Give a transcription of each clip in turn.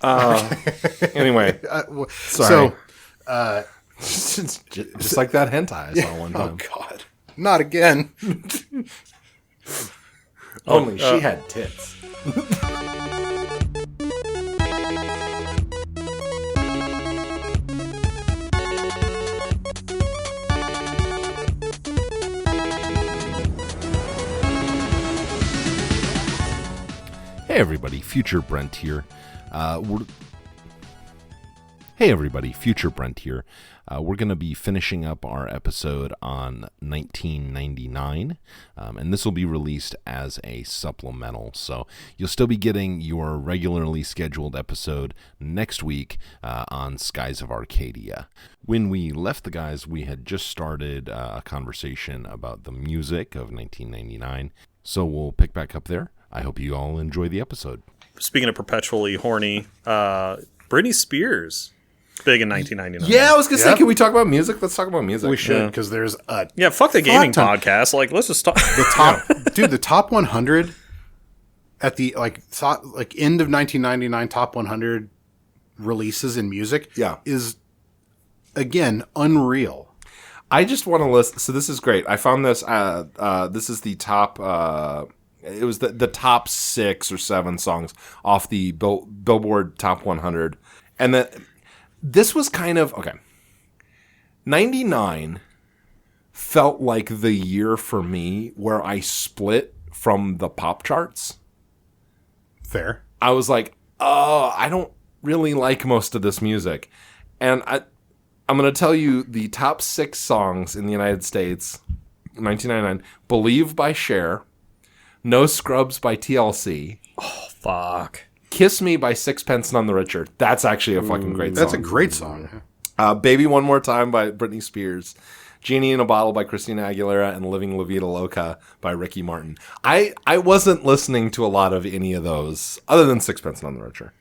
Anyway, sorry. So, just like that hentai I saw one time. Oh God, not again. Only she had tits. Hey everybody, Future Brent here. We're going to be finishing up our episode on 1999, and this will be released as a supplemental. So you'll still be getting your regularly scheduled episode next week on Skies of Arcadia. When we left the guys, we had just started a conversation about the music of 1999, so we'll pick back up there. I hope you all enjoy the episode. Speaking of perpetually horny, Britney Spears, big in 1999. Yeah, I was going to say, can we talk about music? Let's talk about music. We should, because there's a fuck the gaming podcast. Like, let's just talk. The top 100 at the end of 1999 top 100 releases in music. Is again unreal. I just want to list. So this is great. I found this. This is the top. It was the top 6 or 7 songs off the Billboard Top 100. And this was kind of, okay. 99 felt like the year for me where I split from the pop charts. Fair. I was like, oh, I don't really like most of this music. And I'm going to tell you the top 6 songs in the United States, 1999, Believe by Cher. No Scrubs by TLC. Oh, fuck. Kiss Me by Sixpence None the Richer. That's actually a fucking great song. That's a great song. Baby One More Time by Britney Spears. Genie in a Bottle by Christina Aguilera. And Living La Vida Loca by Ricky Martin. I wasn't listening to a lot of any of those other than Sixpence None the Richer.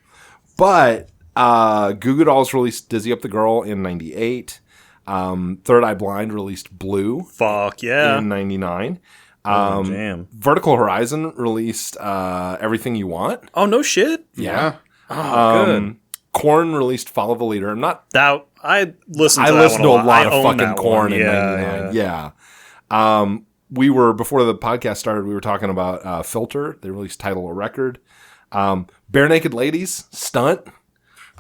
But Goo Goo Dolls released Dizzy Up the Girl in 98. Third Eye Blind released Blue. Fuck yeah. In 99. Jam. Vertical Horizon released Everything You Want. Oh, no shit? Yeah. Oh, good. Korn released Follow the Leader. I listened to a lot of fucking that Korn in one. 99. Yeah. We were, before the podcast started, we were talking about Filter. They released Title of Record. Bare Naked Ladies, Stunt.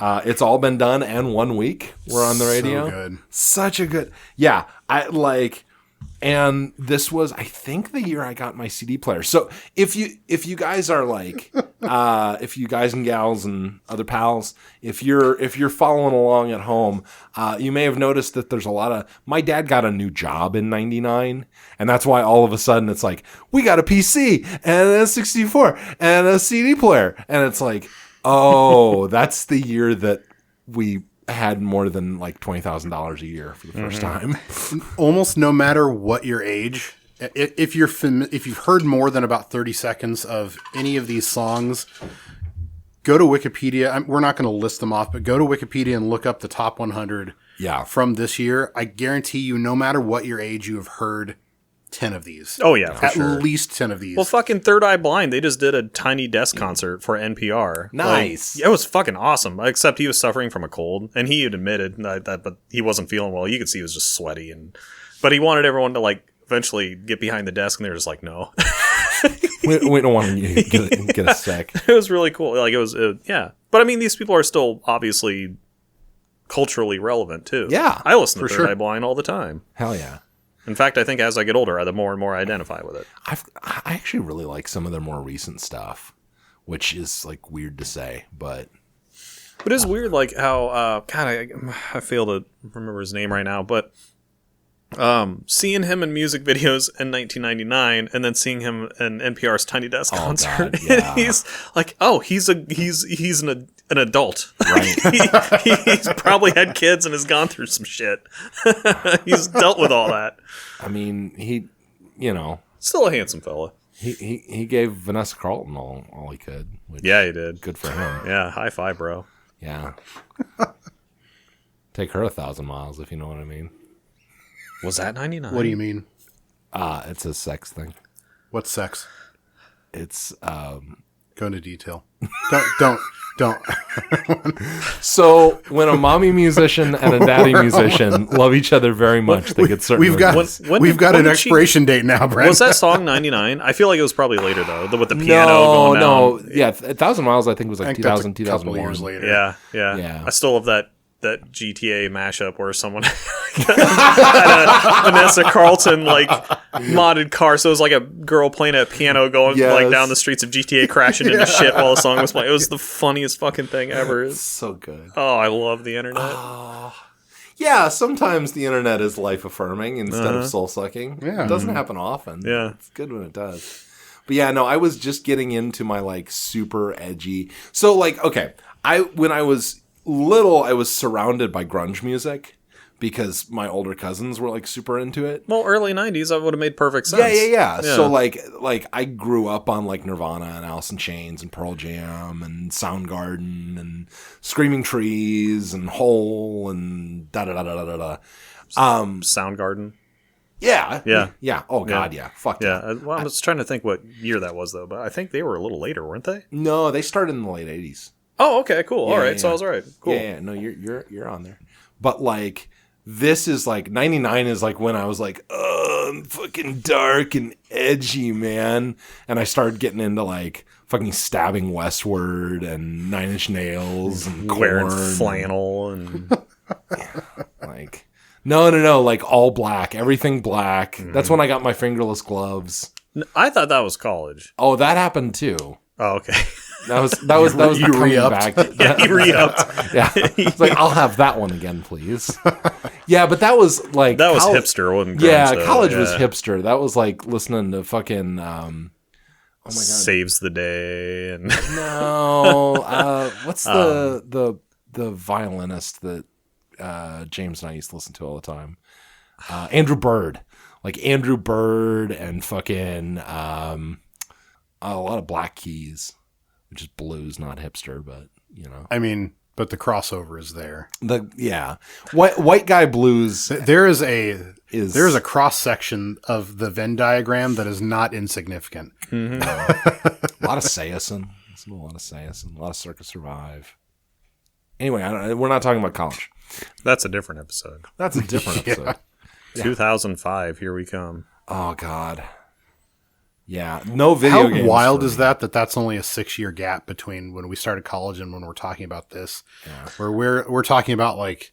It's All Been Done and 1 Week were on the radio. So good. Such a good. Yeah. And this was, I think, the year I got my CD player. So if you guys are like, if you guys and gals and other pals, if you're following along at home, you may have noticed that there's a lot of. My dad got a new job in '99, and that's why all of a sudden it's like we got a PC and a 64 and a CD player, and it's like, oh, that's the year that we had more than like $20,000 a year for the first time. Almost no matter what your age, if you've heard more than about 30 seconds of any of these songs, go to Wikipedia. We're not going to list them off, but go to Wikipedia and look up the top 100 from this year. I guarantee you, no matter what your age, you have heard 10 of these. Oh, yeah, for At sure. least 10 of these. Well, fucking Third Eye Blind, they just did a Tiny Desk concert for NPR. Nice. It was fucking awesome, except he was suffering from a cold, and he had admitted that, but he wasn't feeling well. You could see he was just sweaty, but he wanted everyone to, like, eventually get behind the desk, and they were just like, no. we don't want to get us sick. It was really cool. Like, it was, yeah. But, I mean, these people are still obviously culturally relevant, too. Yeah. I listen to for Third sure. Eye Blind all the time. Hell yeah. In fact, I think as I get older, the more and more I identify with it. I actually really like some of their more recent stuff, which is like weird to say, but But it's weird, like how I fail to remember his name right now, but seeing him in music videos in 1999, and then seing him in NPR's Tiny Desk concert, God, yeah. he's like, oh, he's an adult. right. He's probably had kids and has gone through some shit. He's dealt with all that. I mean, he, Still a handsome fella. he gave Vanessa Carlton all he could. Which, Yeah, he did. good for him. Yeah, high five, bro. Yeah. Take her 1,000 miles, if you know what I mean. Was that 99? What do you mean? It's a sex thing. What's sex? It's Go into detail. Don't. So when a mommy musician and a daddy musician love each other very much, they get certain. We've got an expiration date now, Brent. Was that song 99? I feel like it was probably later though, with the piano going down. No, yeah, 1,000 Miles I think was like 2000, a couple 2001. years later. Yeah. I still love that GTA mashup where someone had a Vanessa Carlton like modded car, so it was like a girl playing a piano going like down the streets of GTA, crashing into shit while the song was playing. It was the funniest fucking thing ever. It's so good. Oh, I love the internet. Yeah, sometimes the internet is life affirming instead of soul sucking. Yeah. It doesn't happen often. Yeah. It's good when it does. But yeah, no, I was just getting into my like super edgy. So like, okay, when I was little, I was surrounded by grunge music because my older cousins were like super into it. Well, early 90s, that would have made perfect sense. Yeah. So like I grew up on like Nirvana and Alice in Chains and Pearl Jam and Soundgarden and Screaming Trees and Hole and da-da-da-da-da-da. Soundgarden. Yeah. Oh God, yeah. Fuck yeah. Well, I was trying to think what year that was though, but I think they were a little later, weren't they? No, they started in the late 80s. Oh, okay, cool. All right, so I was right. Cool. Yeah, no, you're on there. But like this is like 99 is like when I was like, I'm fucking dark and edgy, man. And I started getting into like fucking Stabbing Westward and Nine Inch Nails and wearing Korn. flannel and like no, like all black, everything black. That's when I got my fingerless gloves. I thought that was college. Oh, that happened too. Oh, okay. That was the coming back. Yeah, he re-upped. Yeah, it's like I'll have that one again, please. Yeah, but that was like hipster, wasn't grunge, yeah, though. college was hipster. That was like listening to fucking oh my god, Saves the Day and no, what's the violinist that James and I used to listen to all the time? Andrew Bird, like Andrew Bird and fucking a lot of Black Keys. Which is blues, not hipster, but you know. I mean, but the crossover is there. White guy blues. There is a cross section of the Venn diagram that is not insignificant. Mm-hmm. A lot of Sayison. A lot of Sayison. A lot of Circus Survive. Anyway, we're not talking about college. That's a different episode. That's a different episode. Yeah. 2005. Here we come. Oh God. Yeah, no video games. How wild is that that's only a 6-year gap between when we started college and when we're talking about this? Yeah. Where we're talking about like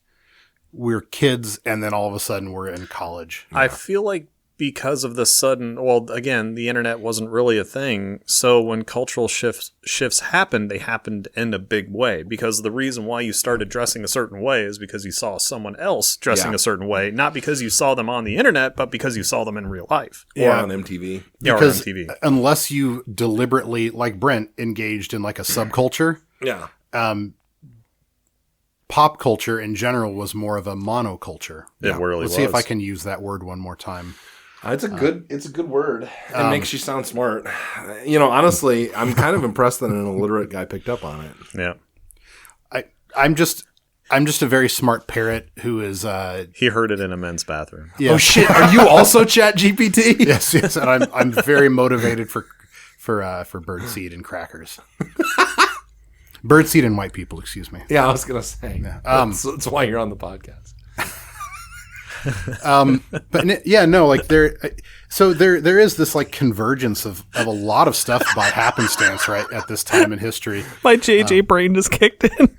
we're kids and then all of a sudden we're in college. Yeah. I feel like because of the sudden, well, again, the internet wasn't really a thing. So when cultural shifts happened, they happened in a big way. Because the reason why you started dressing a certain way is because you saw someone else dressing a certain way. Not because you saw them on the internet, but because you saw them in real life. Or on MTV. Because unless you deliberately, like Brent, engaged in like a subculture. Yeah. Pop culture in general was more of a monoculture. It really was. Let's see if I can use that word one more time. It's a good word. It makes you sound smart. You know, honestly, I'm kind of impressed that an illiterate guy picked up on it. Yeah. I'm just a very smart parrot who is he heard it in a men's bathroom. Yeah. Oh shit, are you also ChatGPT? Yes, and I'm very motivated for birdseed and crackers. Birdseed and white people, excuse me. Yeah, I was going to say. Yeah. That's why you're on the podcast. But yeah, no, like there is this like convergence of a lot of stuff by happenstance right at this time in history. My JJ brain just kicked in.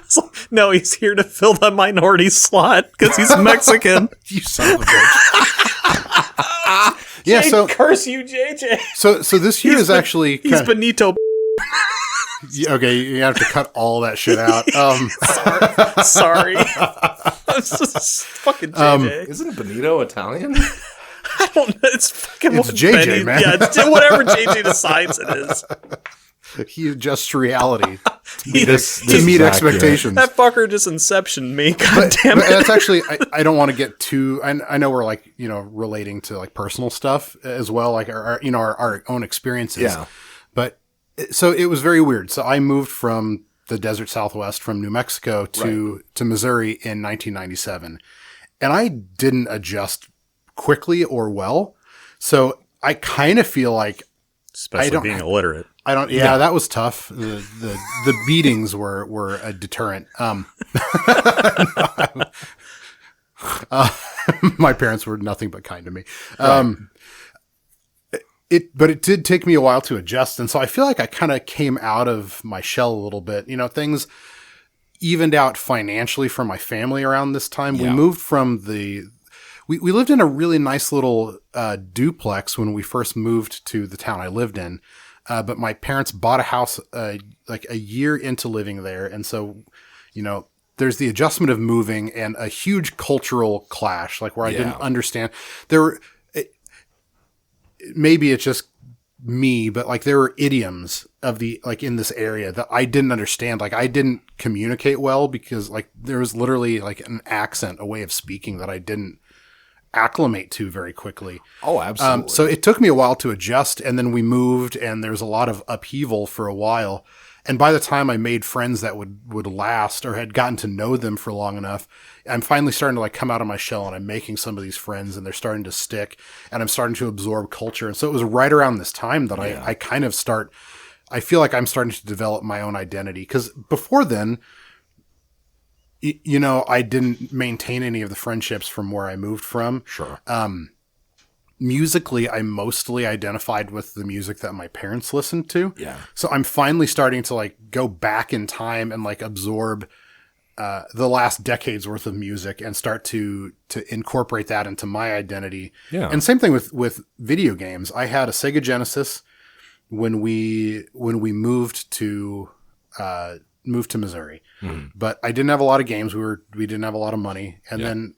So, no, he's here to fill that minority slot because he's Mexican. You son of a bitch. Yeah, so curse you, JJ. So this year is actually he's Benito. Okay, you have to cut all that shit out. Sorry. It's fucking JJ. Isn't Benito Italian? I don't know. It's fucking it's JJ, man. Yeah, it's whatever JJ decides it is. He adjusts reality to meet expectations. That fucker just inceptioned me. God damn it. But that's actually, I don't want to get too, I know we're like, you know, relating to like personal stuff as well, like our own experiences. Yeah. But so it was very weird. So I moved from the desert Southwest from New Mexico to Missouri in 1997. And I didn't adjust quickly or well. So I kind of feel like especially being illiterate. I don't. Yeah, that was tough. The beatings were a deterrent. My parents were nothing but kind to me. But it did take me a while to adjust, and so I feel like I kind of came out of my shell a little bit. Things evened out financially for my family around this time. Yeah. We moved from we lived in a really nice little duplex when we first moved to the town I lived in. But my parents bought a house like a year into living there. And so, there's the adjustment of moving and a huge cultural clash, like where I didn't understand. Maybe it's just me, but like there were idioms of in this area that I didn't understand. Like I didn't communicate well because like there was literally like an accent, a way of speaking that I didn't acclimate to very quickly. Oh, absolutely. So it took me a while to adjust, and then we moved, and there was a lot of upheaval for a while. And by the time I made friends that would last, or had gotten to know them for long enough, I'm finally starting to like come out of my shell, and I'm making some of these friends, and they're starting to stick, and I'm starting to absorb culture. And so it was right around this time that I kind of I feel like I'm starting to develop my own identity, because before then, I didn't maintain any of the friendships from where I moved from. Sure. Musically, I mostly identified with the music that my parents listened to. Yeah. So I'm finally starting to like go back in time and like absorb the last decade's worth of music and start to incorporate that into my identity. Yeah. And same thing with video games. I had a Sega Genesis when we moved to Missouri, but I didn't have a lot of games. We didn't have a lot of money. And then,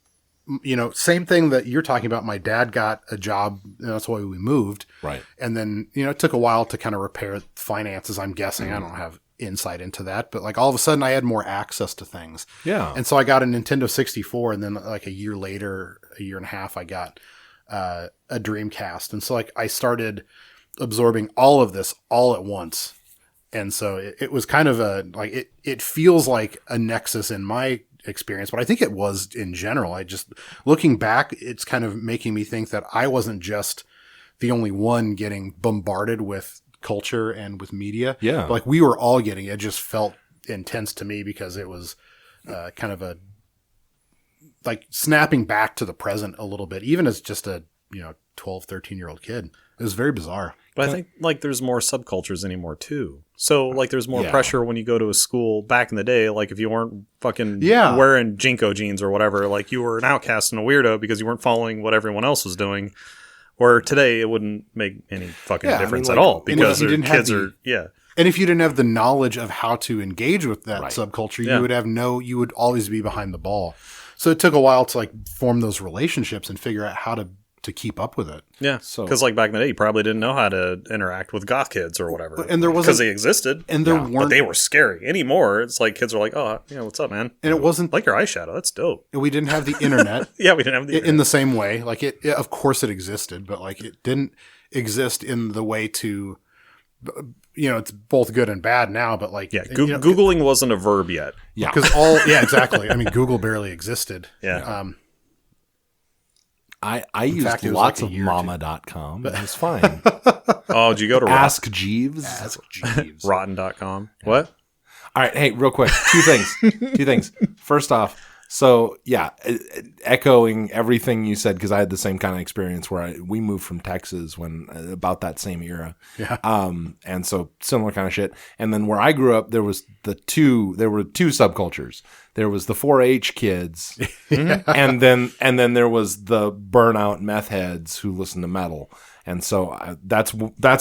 same thing that you're talking about. My dad got a job. That's why we moved. Right. And then, it took a while to kind of repair finances. I'm guessing. I don't have insight into that, but like all of a sudden I had more access to things. Yeah. And so I got a Nintendo 64, and then like a year and a half, I got a Dreamcast. And so like I started absorbing all of this all at once. And so it was kind of it feels like a nexus in my experience, but I think it was in general. I just, looking back, it's kind of making me think that I wasn't just the only one getting bombarded with culture and with media. Yeah. But like we were all getting it. It just felt intense to me because it was kind of like snapping back to the present a little bit, even as just a 12, 13-year-old kid. It was very bizarre. But I think like there's more subcultures anymore too. So like there's more pressure when you go to a school back in the day. Like if you weren't fucking wearing Jinko jeans or whatever, like you were an outcast and a weirdo because you weren't following what everyone else was doing. Or today it wouldn't make any fucking difference at all because kids are And if you didn't have the knowledge of how to engage with that subculture, you would always be behind the ball. So it took a while to like form those relationships and figure out how to keep up with it. Yeah. Because like back in the day, you probably didn't know how to interact with goth kids or whatever. And there wasn't, because they existed. And there weren't, but they were scary. Anymore, it's like kids are like, oh, what's up, man? And it wasn't like your eyeshadow. That's dope. We didn't have the internet. We didn't have the internet. In the same way. Like it, of course it existed, but like it didn't exist in the way to, it's both good and bad now, but like, Googling wasn't a verb yet. Yeah. Because exactly. I mean, Google barely existed. Yeah. I used lots of mama.com. It was fine. Oh, did you go to Ask Jeeves? Ask Jeeves. Rotten.com. What? All right. Hey, real quick. Two things. First off, so echoing everything you said, because I had the same kind of experience where we moved from Texas when about that same era. Yeah. And so similar kind of shit. And then where I grew up, there were two subcultures. There was the 4-H kids, and then there was the burnout meth heads who listened to metal. And so that's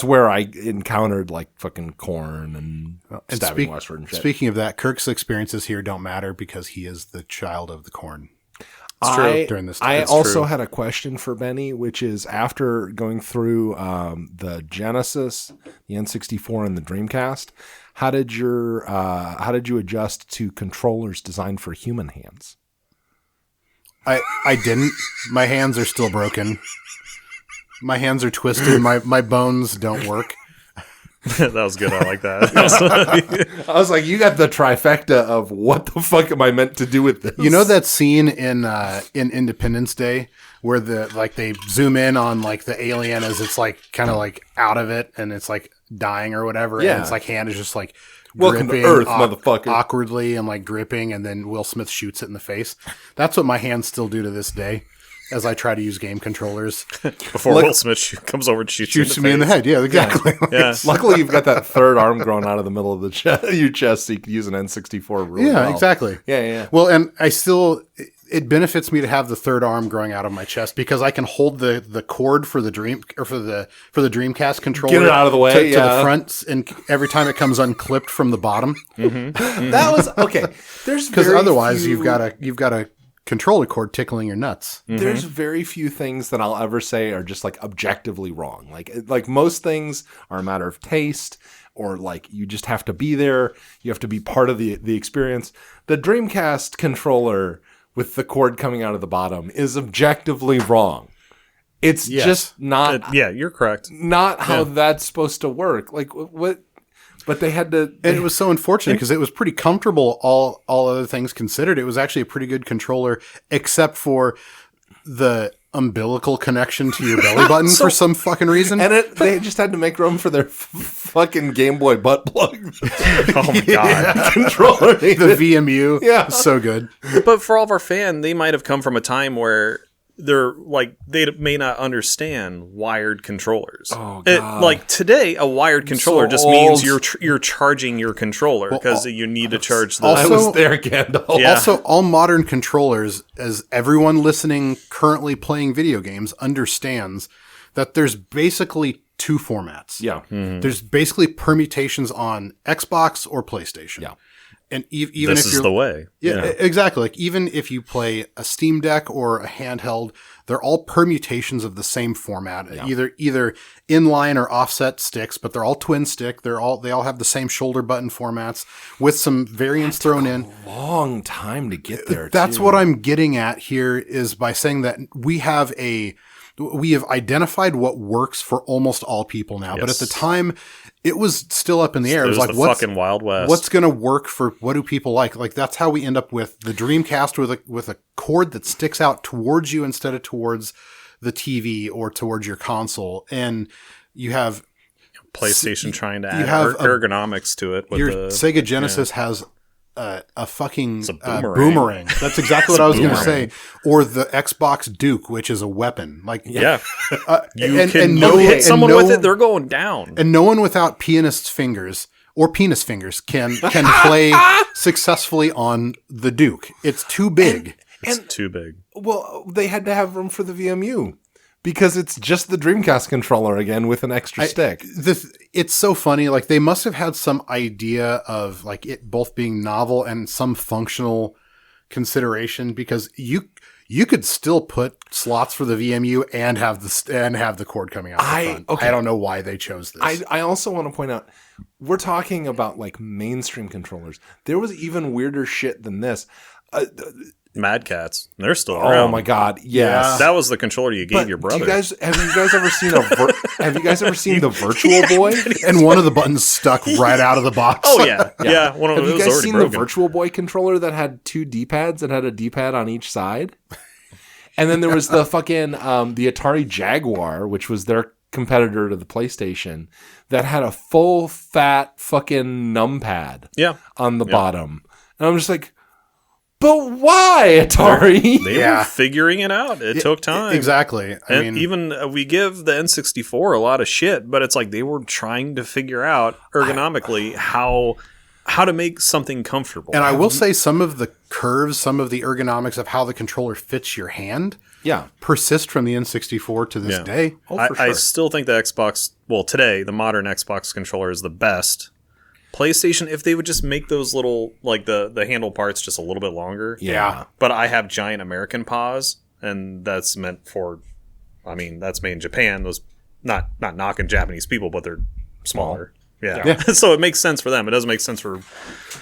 where I encountered like fucking Korn and Stabbing Westward and shit. Speaking of that, Kirk's experiences here don't matter because he is the child of the Korn. It's true. During this time. I also had a question for Benny, which is after going through the Genesis, the N64, and the Dreamcast, how did you adjust to controllers designed for human hands? I didn't. My hands are still broken. My hands are twisted. My bones don't work. That was good. I like that. I was like, you got the trifecta of what the fuck am I meant to do with this? You know that scene in Independence Day where they zoom in on like the alien as it's like kind of like out of it and it's like dying or whatever. Yeah. And it's like hand is just like Welcome to Earth, motherfucker. awkwardly and like gripping, and then Will Smith shoots it in the face. That's what my hands still do to this day as I try to use game controllers. Before Will Smith comes over and shoots me in the head. Yeah, exactly. Yeah. Luckily, you've got that third arm growing out of the middle of your chest, so you can use an N64 really well. Exactly. Yeah. Well, and it benefits me to have the third arm growing out of my chest because I can hold the cord for the Dreamcast controller. Get it out of the way to the front, and every time it comes unclipped from the bottom. That was okay. There's Because otherwise you've got a controller cord tickling your nuts. There's very few things that I'll ever say are just like objectively wrong. Like most things are a matter of taste, or like you just have to be there. You have to be part of the experience. The Dreamcast controller with the cord coming out of the bottom is objectively wrong. It's just not. You're correct. Not how that's supposed to work. Like what? But they had to. And it was so unfortunate because it was pretty comfortable. All other things considered, it was actually a pretty good controller, except for the umbilical connection to your belly button for some fucking reason. And they just had to make room for their fucking Game Boy butt plug. Oh my god, controller. The VMU, so good. But for all of our fan, they might have come from a time where they may not understand wired controllers. Oh god! Like today, a wired controller just means you're charging your controller because you need to charge the. I was there, Gandalf. Yeah. Also, all modern controllers, as everyone listening currently playing video games understands, that there's basically two formats. Yeah. There's basically permutations on Xbox or PlayStation. Yeah. And even this if is the way. Yeah, exactly. Like even if you play a Steam Deck or a handheld, they're all permutations of the same format. Yeah. Either inline or offset sticks, but they're all twin stick. They all have the same shoulder button formats with some variants thrown in. Long time to get there. That's what I'm getting at here is by saying that we have identified what works for almost all people now. Yes. But at the time, it was still up in the air. It was like, what's fucking Wild West? What's going to work for what do people like? Like that's how we end up with the Dreamcast with a cord that sticks out towards you instead of towards the TV or towards your console. And you have PlayStation trying to add ergonomics to it. With your Sega Genesis has a fucking boomerang. That's exactly what I was going to say. Or the Xbox Duke, which is a weapon. Like you hit someone with it, they're going down. And no one without pianist's fingers or penis fingers can play successfully on the Duke. It's too big. It's too big. Well, they had to have room for the VMU. Because it's just the Dreamcast controller again with an extra stick. It's so funny. Like they must have had some idea of like it both being novel and some functional consideration because you could still put slots for the VMU and have the cord coming out. I don't know why they chose this. I also want to point out we're talking about like mainstream controllers. There was even weirder shit than this. Mad Cats. They're still around. Oh my god, yes. Yeah. That was the controller you gave your brother. Have you guys ever seen the Virtual Boy? And one of the buttons stuck right out of the box. Oh yeah. One of have those you guys already seen broken. the Virtual Boy controller that had two D-pads and had a D-pad on each side? And then there was the fucking the Atari Jaguar, which was their competitor to the PlayStation, that had a full fat fucking numpad on the bottom. And I'm just like, but why, Atari? They were figuring it out. It took time. Exactly. I mean, even we give the N64 a lot of shit, but it's like they were trying to figure out ergonomically how to make something comfortable. And I will say some of the curves, some of the ergonomics of how the controller fits your hand persist from the N64 to this day. I still think the Xbox, today, the modern Xbox controller is the best. PlayStation, if they would just make those little, like the handle parts just a little bit longer. Yeah. But I have giant American paws, and that's meant for, that's made in Japan. Those, not knocking Japanese people, but they're smaller. Yeah. So it makes sense for them. It doesn't make sense for...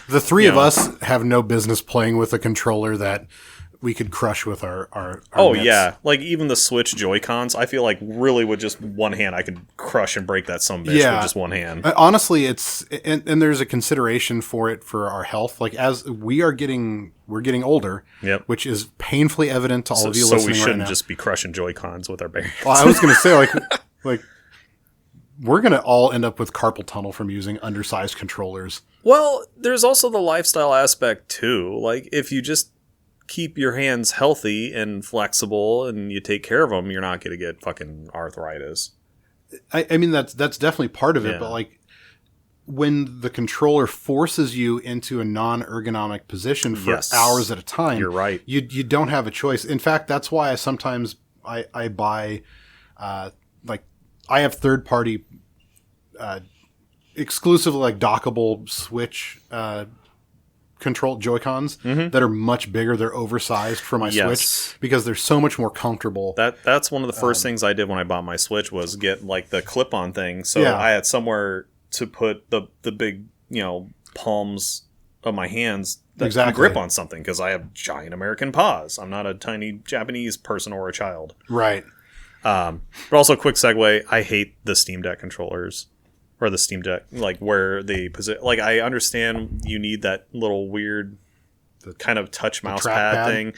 The three of us have no business playing with a controller that we could crush with our mitts. Yeah. Like even the Switch Joy-Cons, I feel like really with just one hand, I could crush and break that sumbitch with just one hand. Honestly, it's... And there's a consideration for it for our health. Like as we're getting older, which is painfully evident to all of you listening right now. So we shouldn't just be crushing Joy-Cons with our bare hands. Well, I was going to say like we're going to all end up with carpal tunnel from using undersized controllers. Well, there's also the lifestyle aspect too. Like if you just keep your hands healthy and flexible and you take care of them, you're not going to get fucking arthritis. I mean, that's definitely part of it, Yeah. but like when the controller forces you into a non-ergonomic position for Yes. hours at a time, You're right. You don't have a choice. In fact, that's why I buy, like I have third-party, exclusively like dockable Switch, control Joy-Cons that are much bigger. They're oversized for my Yes. Switch because they're so much more comfortable. That's one of the first things I did when I bought my Switch was get like the clip-on thing. So Yeah. I had somewhere to put the big, palms of my hands that can Exactly. grip on something because I have giant American paws. I'm not a tiny Japanese person or a child. Right. But also, quick segue, I hate the Steam Deck controllers. Or the Steam Deck, like where they position. Like I understand you need that little weird kind of touch mouse pad thing,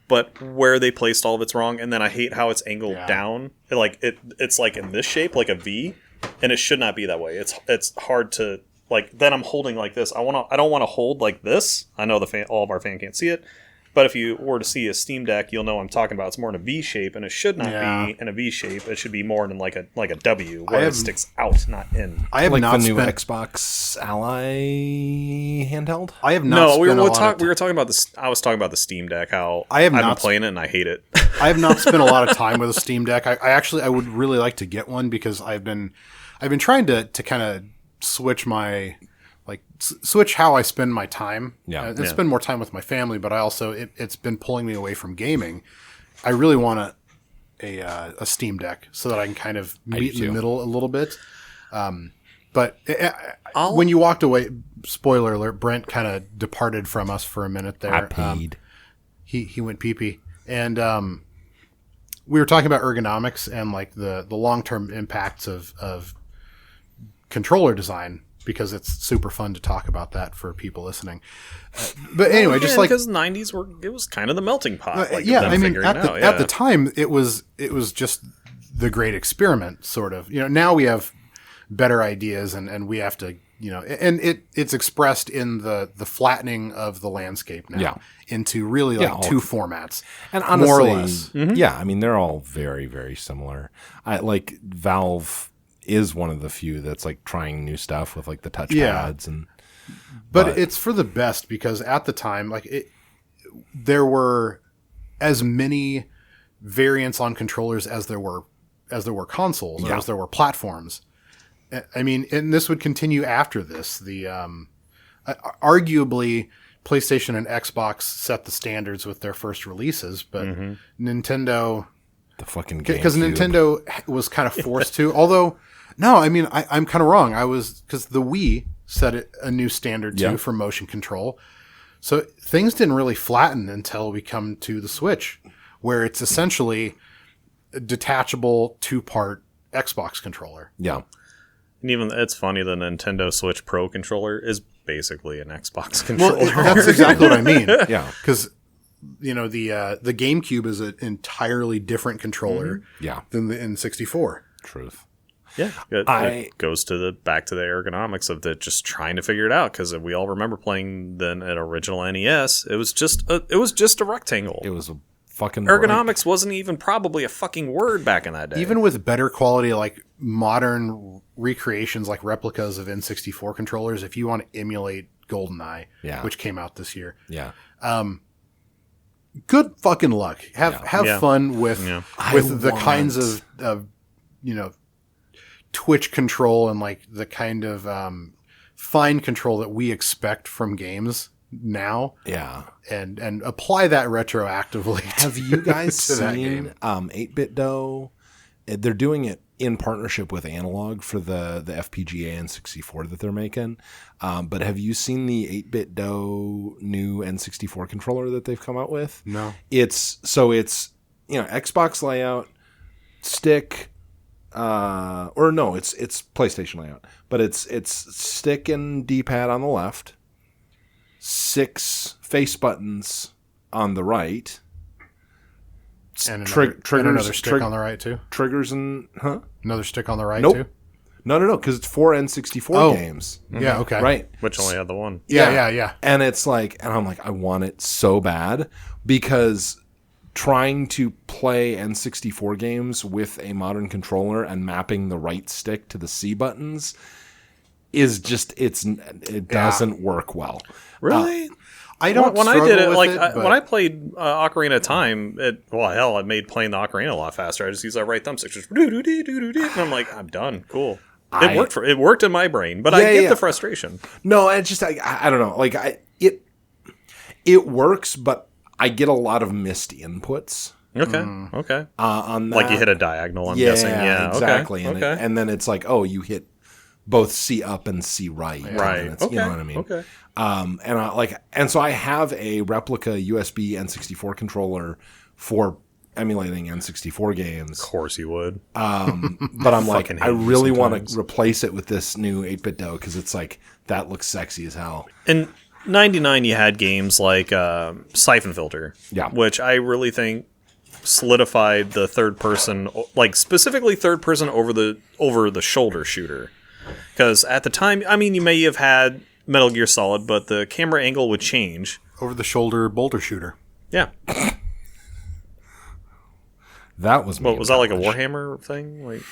but where they placed all of it's wrong. And then I hate how it's angled down. It's like in this shape, like a V, and it should not be that way. It's hard to like. Then I'm holding like this. I don't want to hold like this. I know all of our fan can't see it. But if you were to see a Steam Deck, you'll know what I'm talking about. It's more in a V shape, and it should not be in a V shape. It should be more in like a W, where it sticks out, not in. I have like not the new spent. Xbox Ally handheld. I have not. No, we spent a were lot of talking about this. I was talking about the Steam Deck. How I've been not playing it and I hate it. I have not spent a lot of time with a Steam Deck. I would really like to get one because I've been trying to kind of switch switch how I spend my time. And spend more time with my family, but I also it's been pulling me away from gaming. I really want a Steam Deck so that I can kind of meet in the middle a little bit. But when you walked away, spoiler alert, Brent kind of departed from us for a minute there. I paid. He went pee-pee. And we were talking about ergonomics and like the long-term impacts of controller design because it's super fun to talk about that for people listening. But anyway, just like because '90s it was kind of the melting pot. Like, yeah, them I mean figuring at it the out, at the time it was just the great experiment sort of. Now we have better ideas and we have to, and it's expressed in the flattening of the landscape now into really like two formats. And honestly, more or less. I mean, they're all very, very similar. Like Valve is one of the few that's like trying new stuff with like the touch pads but it's for the best because at the time, like there were as many variants on controllers as there were consoles or as there were platforms. I mean, and this would continue after this. The arguably PlayStation and Xbox set the standards with their first releases, but Nintendo, the fucking because GameCube. Nintendo was kind of forced to. Although, no, I mean, I'm kind of wrong. Because the Wii set a new standard too for motion control. So things didn't really flatten until we come to the Switch, where it's essentially a detachable 2-part Xbox controller. Yeah. And even it's funny, the Nintendo Switch Pro controller is basically an Xbox controller. Well, that's exactly what I mean. Yeah. Because the GameCube is an entirely different controller than the N64. Truth. Yeah, it goes back to the ergonomics of just trying to figure it out because we all remember playing an original NES. It was just a rectangle. It was a fucking ergonomics wasn't even probably a fucking word back in that day. Even with better quality, like modern recreations, like replicas of N64 controllers, if you want to emulate GoldenEye, which came out this year, good fucking luck. Have fun with the kinds of twitch control and like the kind of fine control that we expect from games now. Yeah. And apply that retroactively. Have you guys seen 8-Bit Do? They're doing it in partnership with Analog for the FPGA N64 that they're making. But have you seen the 8-Bit Do new N64 controller that they've come out with? No. It's Xbox layout, stick, or no, it's PlayStation layout, but it's stick and D-pad on the left, 6 face buttons on the right, and another stick on the right too. Triggers and Another stick on the right Nope. too. No, because it's 4 N64 games. Yeah, okay. Right. Which only had the one. Yeah. And it's like, and I'm like, I want it so bad because trying to play N64 games with a modern controller and mapping the right stick to the C buttons is just, it doesn't work well. Really? I don't when I did it, with like it, when I played Ocarina of Time, it made playing the Ocarina a lot faster. I just used that right thumbstick, just and I'm like, I'm done. Cool. It worked in my brain, but I get the frustration. No, it's just I don't know. Like it works, but I get a lot of missed inputs. Okay. On that. Like you hit a diagonal. I'm guessing. Yeah, exactly. Okay. And then it's like, oh, you hit both C up and C right. Right. And you know what I mean? Okay. And so I have a replica USB N64 controller for emulating N64 games. Of course you would. But I'm like, Fucking I hate you really want sometimes. to replace it with this new 8-bit because it's like, that looks sexy as hell. In '99, you had games like Siphon Filter, which I really think solidified the third person, like specifically third person over the shoulder shooter. Because at the time, I mean, you may have had Metal Gear Solid, but the camera angle would change. Over the shoulder boulder shooter. Yeah. That was me. What was that, like a Warhammer thing? Like, it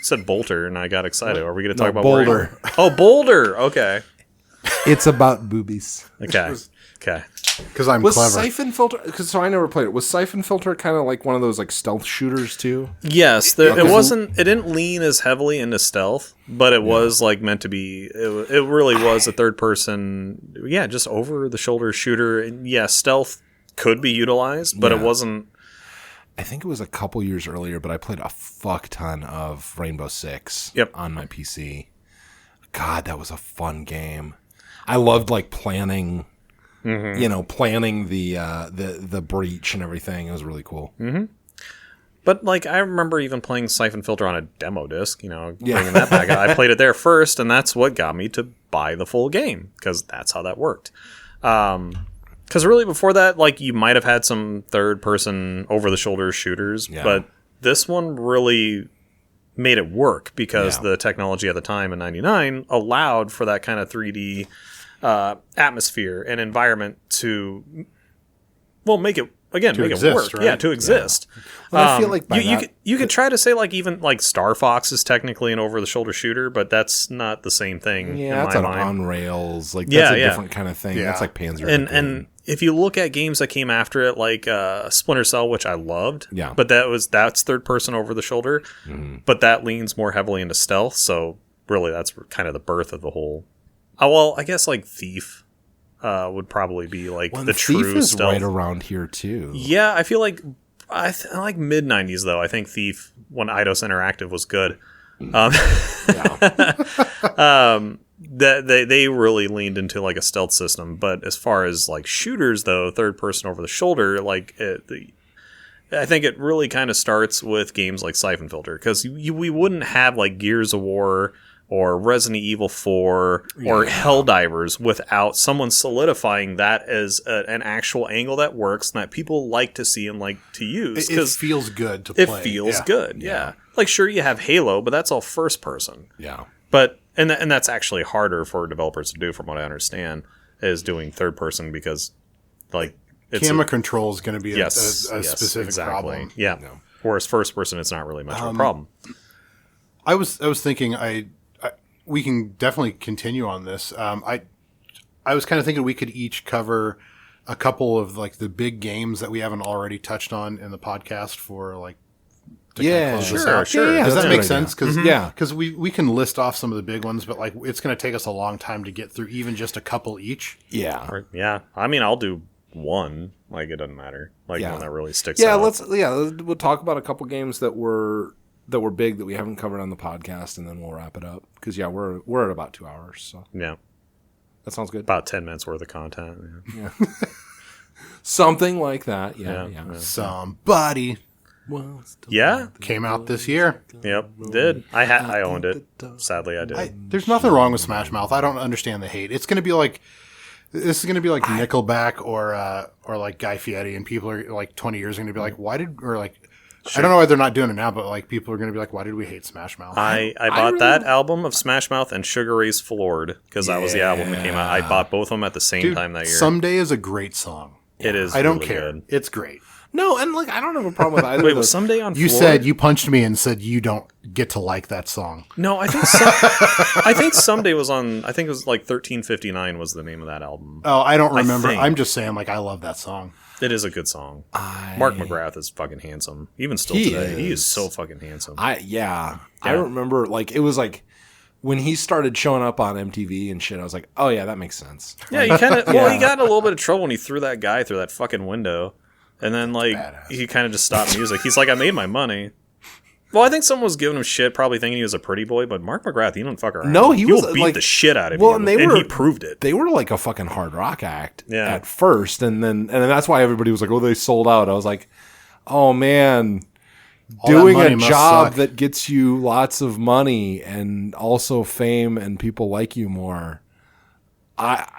said Bolter, and I got excited. Are we going to talk about Boulder? Warhammer? Oh, Boulder. Okay. It's about boobies. Okay. Because I'm Was clever. Siphon Filter? So I never played it. Was Siphon Filter kind of like one of those like stealth shooters too? Yes, it wasn't. It didn't lean as heavily into stealth, but it was like meant to be. It really was a third person. Yeah, just over the shoulder shooter. And yeah, stealth could be utilized, but it wasn't. I think it was a couple years earlier, but I played a fuck ton of Rainbow Six on my PC. God, that was a fun game. I loved like planning. Planning the breach and everything. It was really cool. Mm-hmm. But like, I remember even playing Siphon Filter on a demo disc. Bringing that back. I played it there first, and that's what got me to buy the full game because that's how that worked. Because really, before that, like you might have had some third-person over-the-shoulder shooters, but this one really made it work because the technology at the time in '99 allowed for that kind of 3D. Atmosphere and environment to make it exist, work. right? Yeah, to exist. Well, I feel like you could try to say like even like Star Fox is technically an over the shoulder shooter, but that's not the same thing. Yeah, that's in my mind. on rails. Like that's a different kind of thing. Yeah. That's like Panzer. And if you look at games that came after it, like Splinter Cell, which I loved, yeah, but that's third person over the shoulder, but that leans more heavily into stealth. So really, that's kind of the birth of the whole. Well, I guess like Thief would probably be like the true Thief is stealth. right around here too. Yeah, I feel like I like mid '90s though. I think Thief when Eidos Interactive was good. That they really leaned into like a stealth system. But as far as like shooters though, third person over the shoulder, like I think it really kind of starts with games like Siphon Filter because we wouldn't have like Gears of War. Or Resident Evil 4 or Helldivers without someone solidifying that as an actual angle that works and that people like to see and like to use. It feels good to play. It feels good, yeah. Like, sure, you have Halo, but that's all first person. Yeah. But and that's actually harder for developers to do, from what I understand, is doing third person because, like, camera control is going to be a specific problem. Yeah. No. Whereas first person, it's not really much of a problem. I was thinking we can definitely continue on this. I was kind of thinking we could each cover a couple of like the big games that we haven't already touched on in the podcast for like. Sure. Does that make sense? Because we we can list off some of the big ones, but like it's going to take us a long time to get through even just a couple each. Yeah. Yeah. I mean, I'll do one. Like it doesn't matter. Like one that really sticks out. We'll talk about a couple games that were big that we haven't covered on the podcast, and then we'll wrap it up because we're at about 2 hours. So yeah, that sounds good. About 10 minutes worth of content. Yeah. Something like that. Yeah. Somebody. Well, came out this year. Yep, did. I owned it. Sadly, I did. There's nothing wrong with Smash Mouth. I don't understand the hate. This is going to be like Nickelback or like Guy Fieri, and people are like 20 years going to be like, why did I don't know why they're not doing it now, but like people are going to be like, why did we hate Smash Mouth? I bought that album of Smash Mouth and Sugar Ray's Floored because that was the album that came out. I bought both of them at the same time that year. Someday is a great song. It is. I don't really care. Good. It's great. No, and like I don't have a problem with either. Wait, of was those. Someday on? You Floored? said you punched me and said you don't get to like that song. No, I think I think Someday was on. I think it was like 1359 was the name of that album. Oh, I don't remember. think. I'm just saying, like, I love that song. It is a good song. Mark McGrath is fucking handsome. Even still today, he is so fucking handsome. I remember like it was like when he started showing up on MTV and shit. I was like, oh yeah, that makes sense. Yeah, he kind of. Well, he got in a little bit of trouble when he threw that guy through that fucking window, and then like he kind of just stopped music. He's like, I made my money. Well, I think someone was giving him shit, probably thinking he was a pretty boy, but Mark McGrath, he don't fuck around. No, He'll beat the shit out of you. And he proved it. They were like a fucking hard rock act at first, and then that's why everybody was like, oh, they sold out. I was like, oh man, doing a job that gets you lots of money and also fame and people like you more.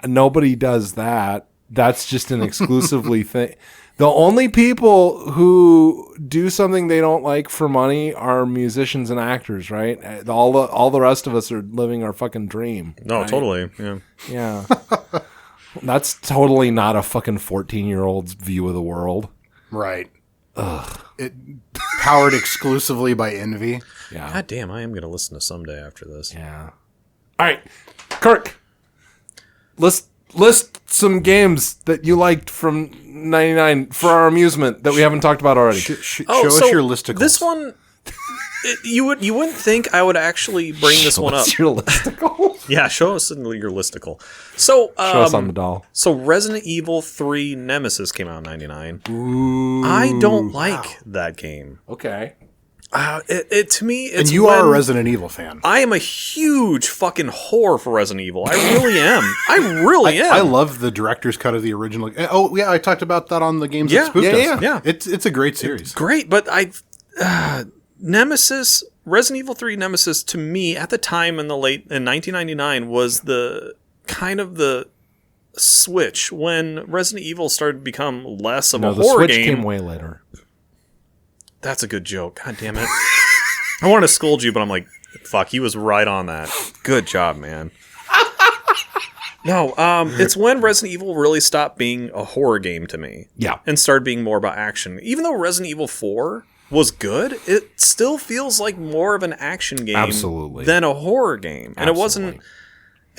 Nobody does that. That's just an exclusively thing. The only people who do something they don't like for money are musicians and actors, right? All the rest of us are living our fucking dream. No, right? totally. Yeah. Yeah. That's totally not a fucking 14-year-old's view of the world. Right. Ugh. It powered exclusively by envy. Yeah. God damn, I am going to listen to Someday after this. Yeah. All right. Kirk, list some games that you liked from 99 for our amusement that we haven't talked about already. Show us your listicles. This one, you wouldn't think I would actually bring this one up. What's your listicle? Yeah, show us your listicle. So, show us on the doll. So Resident Evil 3 Nemesis came out in 99. Ooh, I don't like that game. Okay. To me, it's and you are a Resident Evil fan. I am a huge fucking whore for Resident Evil. I really am. I really am. I love the director's cut of the original. Oh yeah, I talked about that on the games that spooked us. Yeah. It's a great series. It's great, but Nemesis, Resident Evil 3 Nemesis, to me at the time in 1999 was the kind of the switch when Resident Evil started to become less of a horror game. The switch came way later. That's a good joke. God damn it. I wanted to scold you, but I'm like, fuck, he was right on that. Good job, man. No, it's when Resident Evil really stopped being a horror game to me. Yeah. And started being more about action. Even though Resident Evil 4 was good, it still feels like more of an action game than a horror game. And it wasn't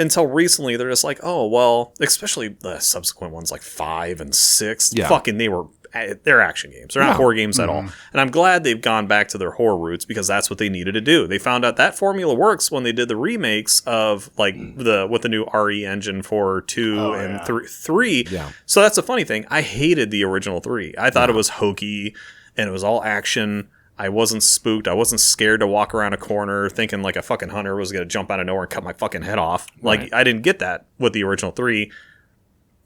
until recently they're just like, oh, well, especially the subsequent ones like 5 and 6, fucking they're action games. They're not horror games at all. And I'm glad they've gone back to their horror roots because that's what they needed to do. They found out that formula works when they did the remakes of like with the new RE engine for 2 and 3. Yeah. So that's a funny thing. I hated the original 3. I thought it was hokey and it was all action. I wasn't spooked. I wasn't scared to walk around a corner thinking like a fucking hunter was going to jump out of nowhere and cut my fucking head off. Like I didn't get that with the original 3.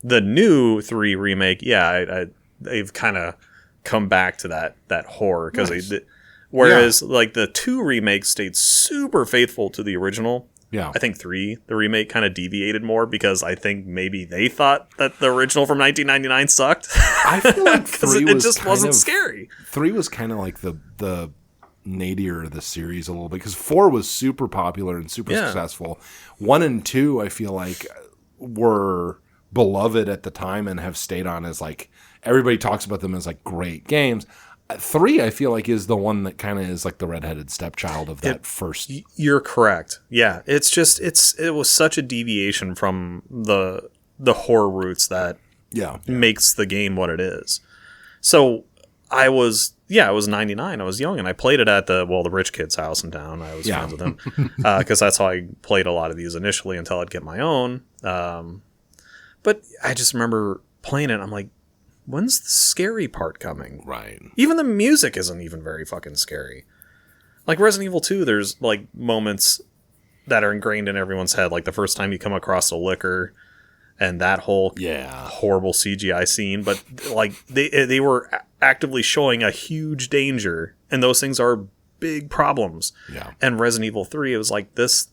The new 3 remake, they've kind of come back to that horror because they did. Whereas like the 2 remake stayed super faithful to the original. Yeah, I think 3, the remake, kind of deviated more because I think maybe they thought that the original from 1999 sucked. I feel like 3 it just wasn't scary. 3 was kind of like the nadir of the series a little bit because 4 was super popular and super successful. 1 and 2, I feel like, were beloved at the time and have stayed on as like everybody talks about them as like great games. 3, I feel like, is the one that kind of is like the redheaded stepchild of that first. You're correct. Yeah, it's just it was such a deviation from the horror roots that makes the game what it is. So I was 99. I was young and I played it at the rich kid's house in town. I was friends with him because that's how I played a lot of these initially until I'd get my own. But I just remember playing it. I'm like, when's the scary part coming? Right. Even the music isn't even very fucking scary. Like Resident Evil 2, there's like moments that are ingrained in everyone's head. Like the first time you come across a liquor and that whole horrible CGI scene. But like they were actively showing a huge danger. And those things are big problems. Yeah. And Resident Evil 3, it was like this,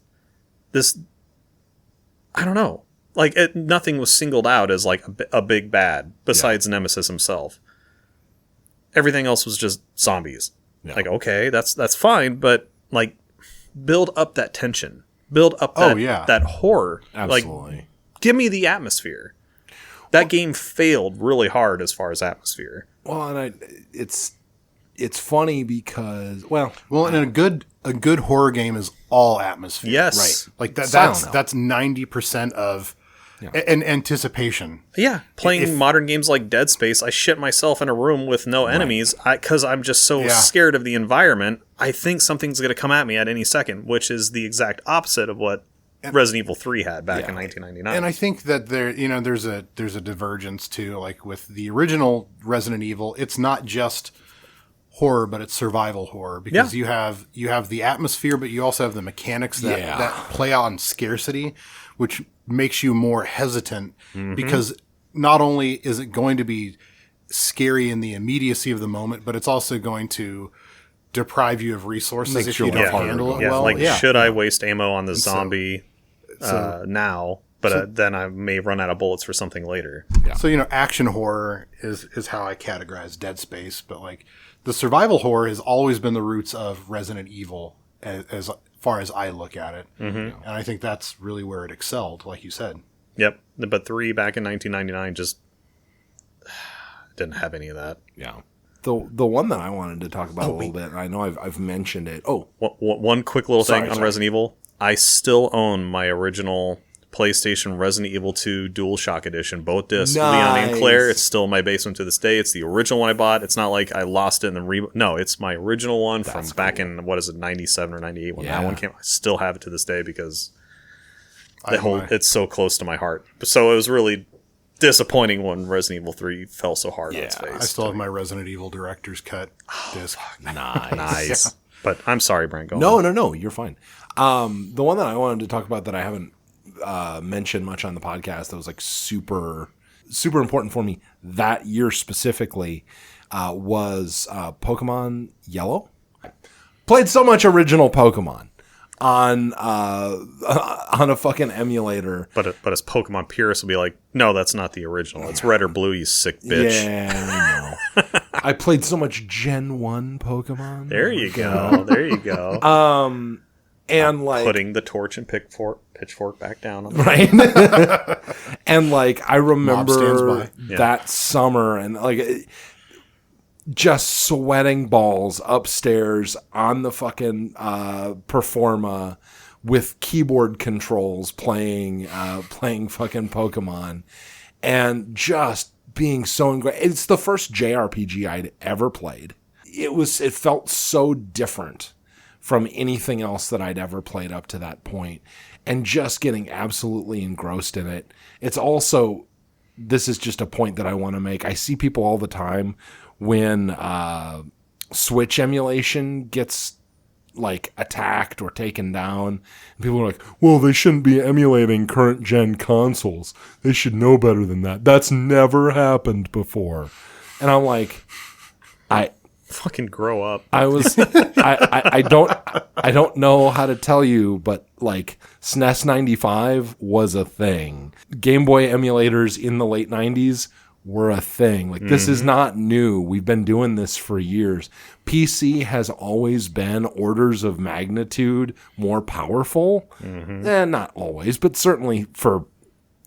I don't know. Like, nothing was singled out as, like, a big bad, besides Nemesis himself. everything else was just zombies. Yeah. Like, okay, that's fine, but like build up that tension. Build up that horror. Absolutely. Like, give me the atmosphere. That game failed really hard as far as atmosphere. Well, and it's funny because and a good horror game is all atmosphere. Yes. Right. Like that's 90% of and anticipation. Yeah. Playing modern games like Dead Space, I shit myself in a room with no enemies because I'm just so scared of the environment. I think something's going to come at me at any second, which is the exact opposite of what Resident Evil 3 had back in 1999. And I think that there's a divergence too. Like with the original Resident Evil, it's not just horror, but it's survival horror because you have the atmosphere, but you also have the mechanics that play out on scarcity, which makes you more hesitant because not only is it going to be scary in the immediacy of the moment, but it's also going to deprive you of resources if you don't handle it well. Like, should I waste ammo on the zombie now? But then I may run out of bullets for something later. Yeah. So, action horror is how I categorize Dead Space, but like the survival horror has always been the roots of Resident Evil as far as I look at it. And I think that's really where it excelled, like you said. Yep. But 3 back in 1999 just didn't have any of that. Yeah. The one that I wanted to talk about a little bit, and I know I've mentioned it. One quick little thing on Resident Evil. I still own my original PlayStation Resident Evil 2 DualShock Edition, both discs, Leon and Claire. It's still in my basement to this day. It's the original one I bought. It's not like I lost it in the No, it's my original one from back in, 97 or 98 when that one came. I still have it to this day because it's so close to my heart. So it was really disappointing when Resident Evil 3 fell so hard on its face. I still have my Resident Evil Director's Cut disc. Nice. But I'm sorry, Brent. Go on. No, you're fine. The one that I wanted to talk about that I haven't mentioned much on the podcast that was like super important for me that year specifically was Pokemon Yellow. Played so much original Pokemon on a fucking emulator. But as Pokemon purists will be like, no, that's not the original. It's red or blue, you sick bitch. Yeah, I know. I played so much Gen 1 Pokemon. There you go. And like putting the torch and pitchfork back down on right. And like I remember that summer and like just sweating balls upstairs on the fucking Performa with keyboard controls playing fucking Pokemon and just being so ingrained. It's the first JRPG I'd ever played. It felt so different from anything else that I'd ever played up to that point, and just getting absolutely engrossed in it. It's also, this is just a point that I want to make. I see people all the time when Switch emulation gets like attacked or taken down. And people are like, well, they shouldn't be emulating current gen consoles. They should know better than that. That's never happened before. And I'm like, fucking grow up. I don't know how to tell you, but like SNES 95 was a thing. Game Boy emulators in the late 90s were a thing. Like this is not new. We've been doing this for years. PC has always been orders of magnitude more powerful. Not always, but certainly for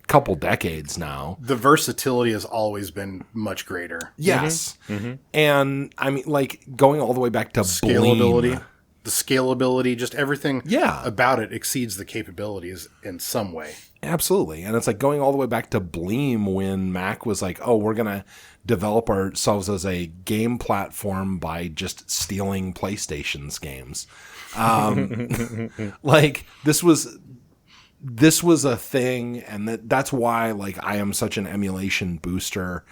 couple decades now. The versatility has always been much greater. Yes. And I mean, like going all the way back to scalability. Bleem. The scalability, just everything Yeah. about it exceeds the capabilities in some way. Absolutely. And it's like going all the way back to Bleem when Mac was like, oh, we're going to develop ourselves as a game platform by just stealing PlayStation's games. Like this was a thing, and that's why like I am such an emulation booster.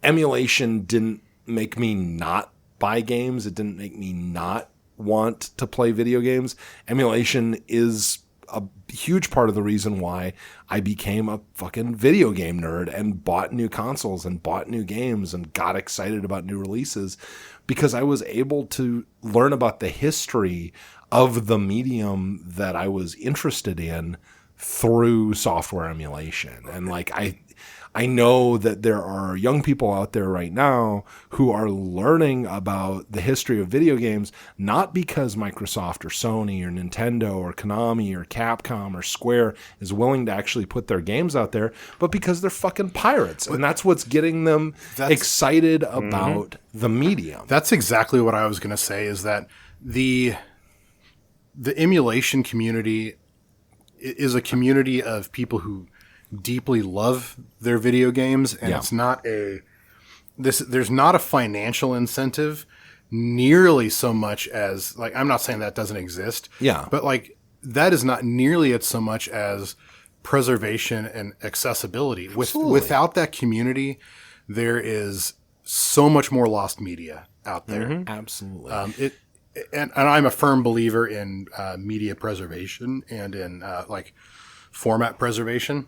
Emulation didn't make me not buy games. It didn't make me not want to play video games. Emulation is a huge part of the reason why I became a fucking video game nerd and bought new consoles and bought new games and got excited about new releases, because I was able to learn about the history of the medium that I was interested in through software emulation. And like I know that there are young people out there right now who are learning about the history of video games, not because Microsoft or Sony or Nintendo or Konami or Capcom or Square is willing to actually put their games out there, but because they're fucking pirates. And that's what's getting them excited about the medium. That's exactly what I was going to say, is that the emulation community is a community of people who deeply love their video games, and it's not there's not a financial incentive nearly so much as, like, I'm not saying that doesn't exist, but like that is not nearly it so much as preservation and accessibility. Without that community, there is so much more lost media out there. Absolutely. And I'm a firm believer in media preservation and in like format preservation.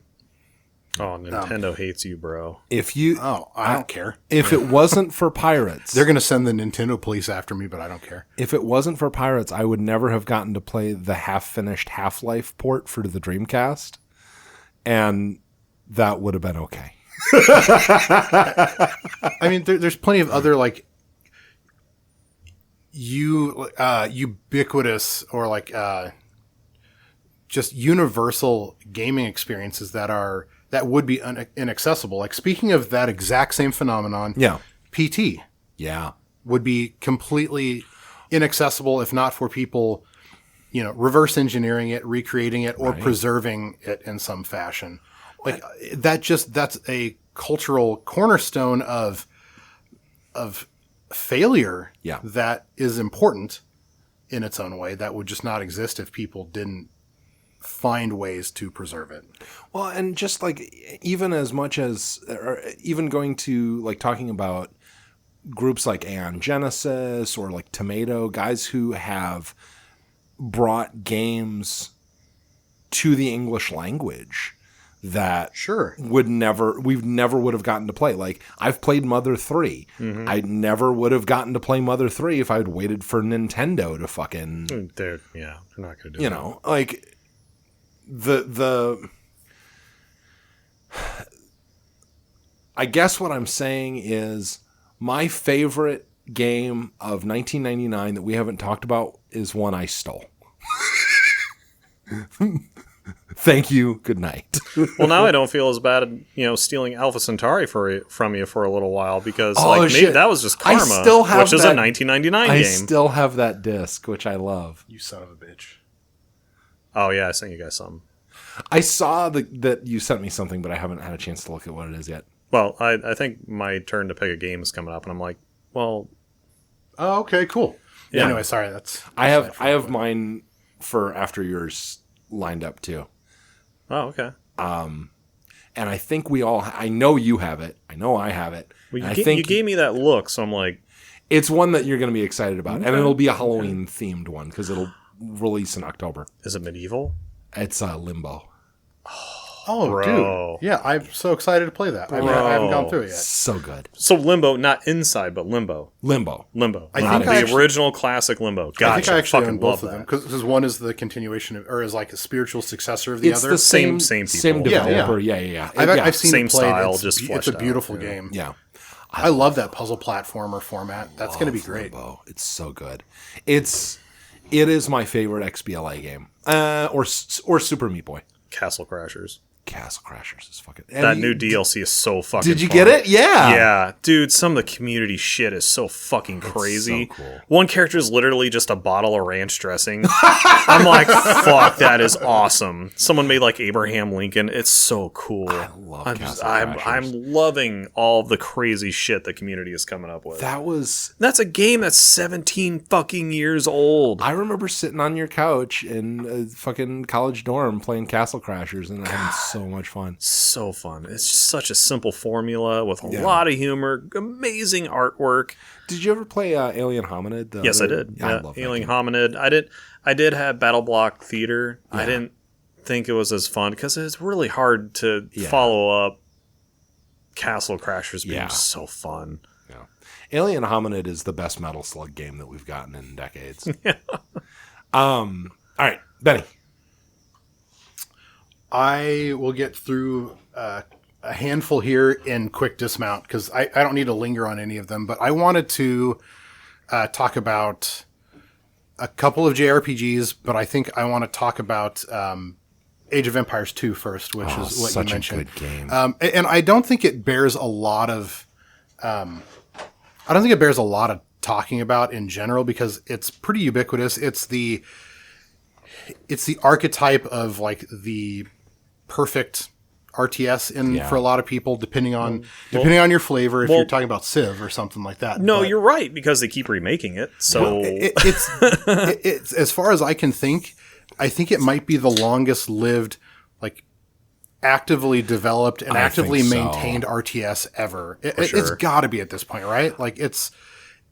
Oh, Nintendo hates you, bro. I don't care. If it wasn't for pirates, they're going to send the Nintendo police after me, but I don't care. If it wasn't for pirates, I would never have gotten to play the half-finished Half-Life port for the Dreamcast, and that would have been okay. I mean, there's plenty of other like ubiquitous or like just universal gaming experiences that would be inaccessible. Like, speaking of that exact same phenomenon, PT would be completely inaccessible if not for people, reverse engineering it, recreating it, or preserving it in some fashion. Like, that's a cultural cornerstone of failure that is important in its own way, that would just not exist if people didn't find ways to preserve it. Well, and just like, even as much as, or even going to like talking about groups like Aeon Genesis or like Tomato, guys who have brought games to the English language that we never would have gotten to play. Like, I've played Mother 3. I never would have gotten to play Mother 3 if I'd waited for Nintendo to fucking... They're not going to do that. Like, I guess what I'm saying is my favorite game of 1999 that we haven't talked about is one I stole. Thank you. Good night. Well, now I don't feel as bad, stealing Alpha Centauri from you for a little while, because maybe that was just karma, which is a 1999 game. I still have that disc, which I love. You son of a bitch. Oh yeah, I sent you guys something. I saw that you sent me something, but I haven't had a chance to look at what it is yet. Well, I think my turn to pick a game is coming up, and I'm like, well... Oh, okay, cool. Yeah. Anyway, sorry, I have mine for after yours lined up, too. Oh, okay. And I think I know you have it. I know I have it. Well, you gave me that look, so I'm like... It's one that you're going to be excited about, and it'll be a Halloween-themed one, because it'll release in October. Is it medieval? It's Limbo. Oh, bro. Dude. Yeah, I'm so excited to play that. I haven't gone through it yet. So good. So Limbo, not Inside, but Limbo. Limbo. I think the original classic Limbo. Gotcha. I think I actually own both of that. them, because one is the continuation of, or is like a spiritual successor of the other. It's the same people. Same developer. Yeah. I've seen same it played. style, It's just a beautiful game. Yeah. I love that puzzle platformer format. That's going to be great. Limbo. It's so good. It is my favorite XBLA game. Or Super Meat Boy. Castle Crashers. Castle Crashers is fucking... That new DLC is so fucking Did you fun. get it? Yeah. Yeah. Dude, some of the community shit is so fucking crazy. So cool. One character is literally just a bottle of ranch dressing. I'm like, fuck, that is awesome. Someone made like Abraham Lincoln. It's so cool. I love Castle Crashers. I'm loving all the crazy shit the community is coming up with. That's a game that's 17 fucking years old. I remember sitting on your couch in a fucking college dorm playing Castle Crashers, and having so much fun. So fun. It's just such a simple formula with a lot of humor, amazing artwork. Did you ever play Alien Hominid? Yes, I did. Yeah, I love Alien Hominid. I did have Battle Block Theater. Yeah. I didn't think it was as fun because it's really hard to follow up Castle Crashers being so fun. Yeah. Alien Hominid is the best Metal Slug game that we've gotten in decades. All right, Benny. I will get through a handful here in quick dismount because I don't need to linger on any of them. But I wanted to talk about a couple of JRPGs, but I think I want to talk about Age of Empires 2 first, which is what you mentioned. Such a good game. And I don't think it bears a lot of talking about in general because it's pretty ubiquitous. It's the archetype of like the perfect RTS for a lot of people, depending on your flavor. If you're talking about Civ or something like that. No, you're right because they keep remaking it. So it's as far as I can think. I think it might be the longest lived, like actively developed and actively maintained RTS ever. It's got to be at this point, right? Like if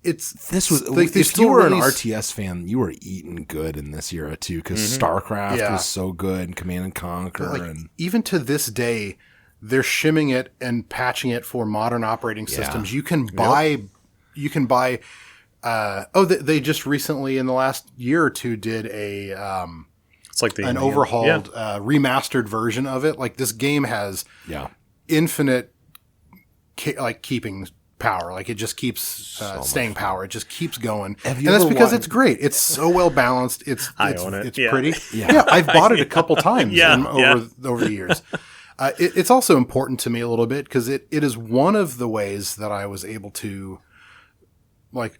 you were an RTS fan, you were eating good in this era too, because StarCraft was so good, and Command and Conquer, and even to this day, they're shimming it and patching it for modern operating systems. You can buy, they just recently in the last year or two did it's like an overhauled, remastered version of it. Like this game has infinite keeping power. Like it just keeps staying power. It just keeps going. And that's because it's great. It's so well balanced. It's pretty. Yeah, I've bought it a couple times over the years. It's also important to me a little bit because it is one of the ways that I was able to like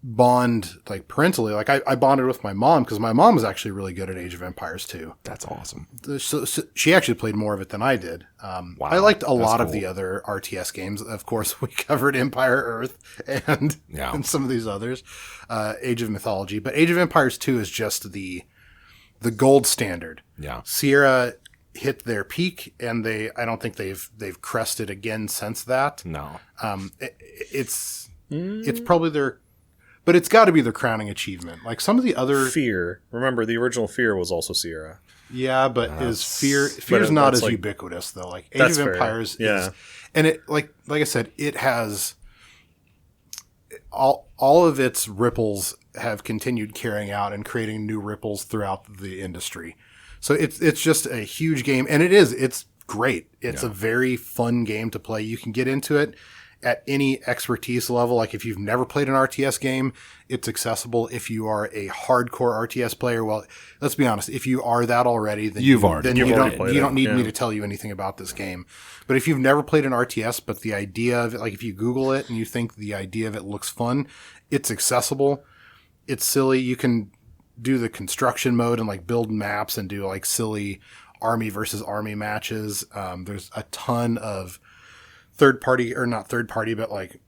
bond like parentally. Like I bonded with my mom because my mom was actually really good at Age of Empires 2. That's awesome. So she actually played more of it than I did. I liked a lot of the other RTS games. Of course, we covered Empire Earth and some of these others, Age of Mythology. But Age of Empires 2 is just the gold standard. Yeah, Sierra hit their peak, and I don't think they've crested again since that. No, it's probably their. But it's got to be their crowning achievement. Like some of the other Fear. Remember, the original Fear was also Sierra. Yeah, but Fear's not as ubiquitous though. Like Age of Empires is, and it like I said, it has all of its ripples have continued carrying out and creating new ripples throughout the industry. So it's just a huge game, and it's great. It's a very fun game to play. You can get into it at any expertise level. Like if you've never played an RTS game, it's accessible. If you are a hardcore RTS player, well, let's be honest, if you are that already, then you don't need me to tell you anything about this game. But if you've never played an RTS, but the idea of it, like if you Google it and you think the idea of it looks fun, it's accessible. It's silly. You can do the construction mode and like build maps and do like silly army versus army matches. There's a ton of third party, or not third party, but like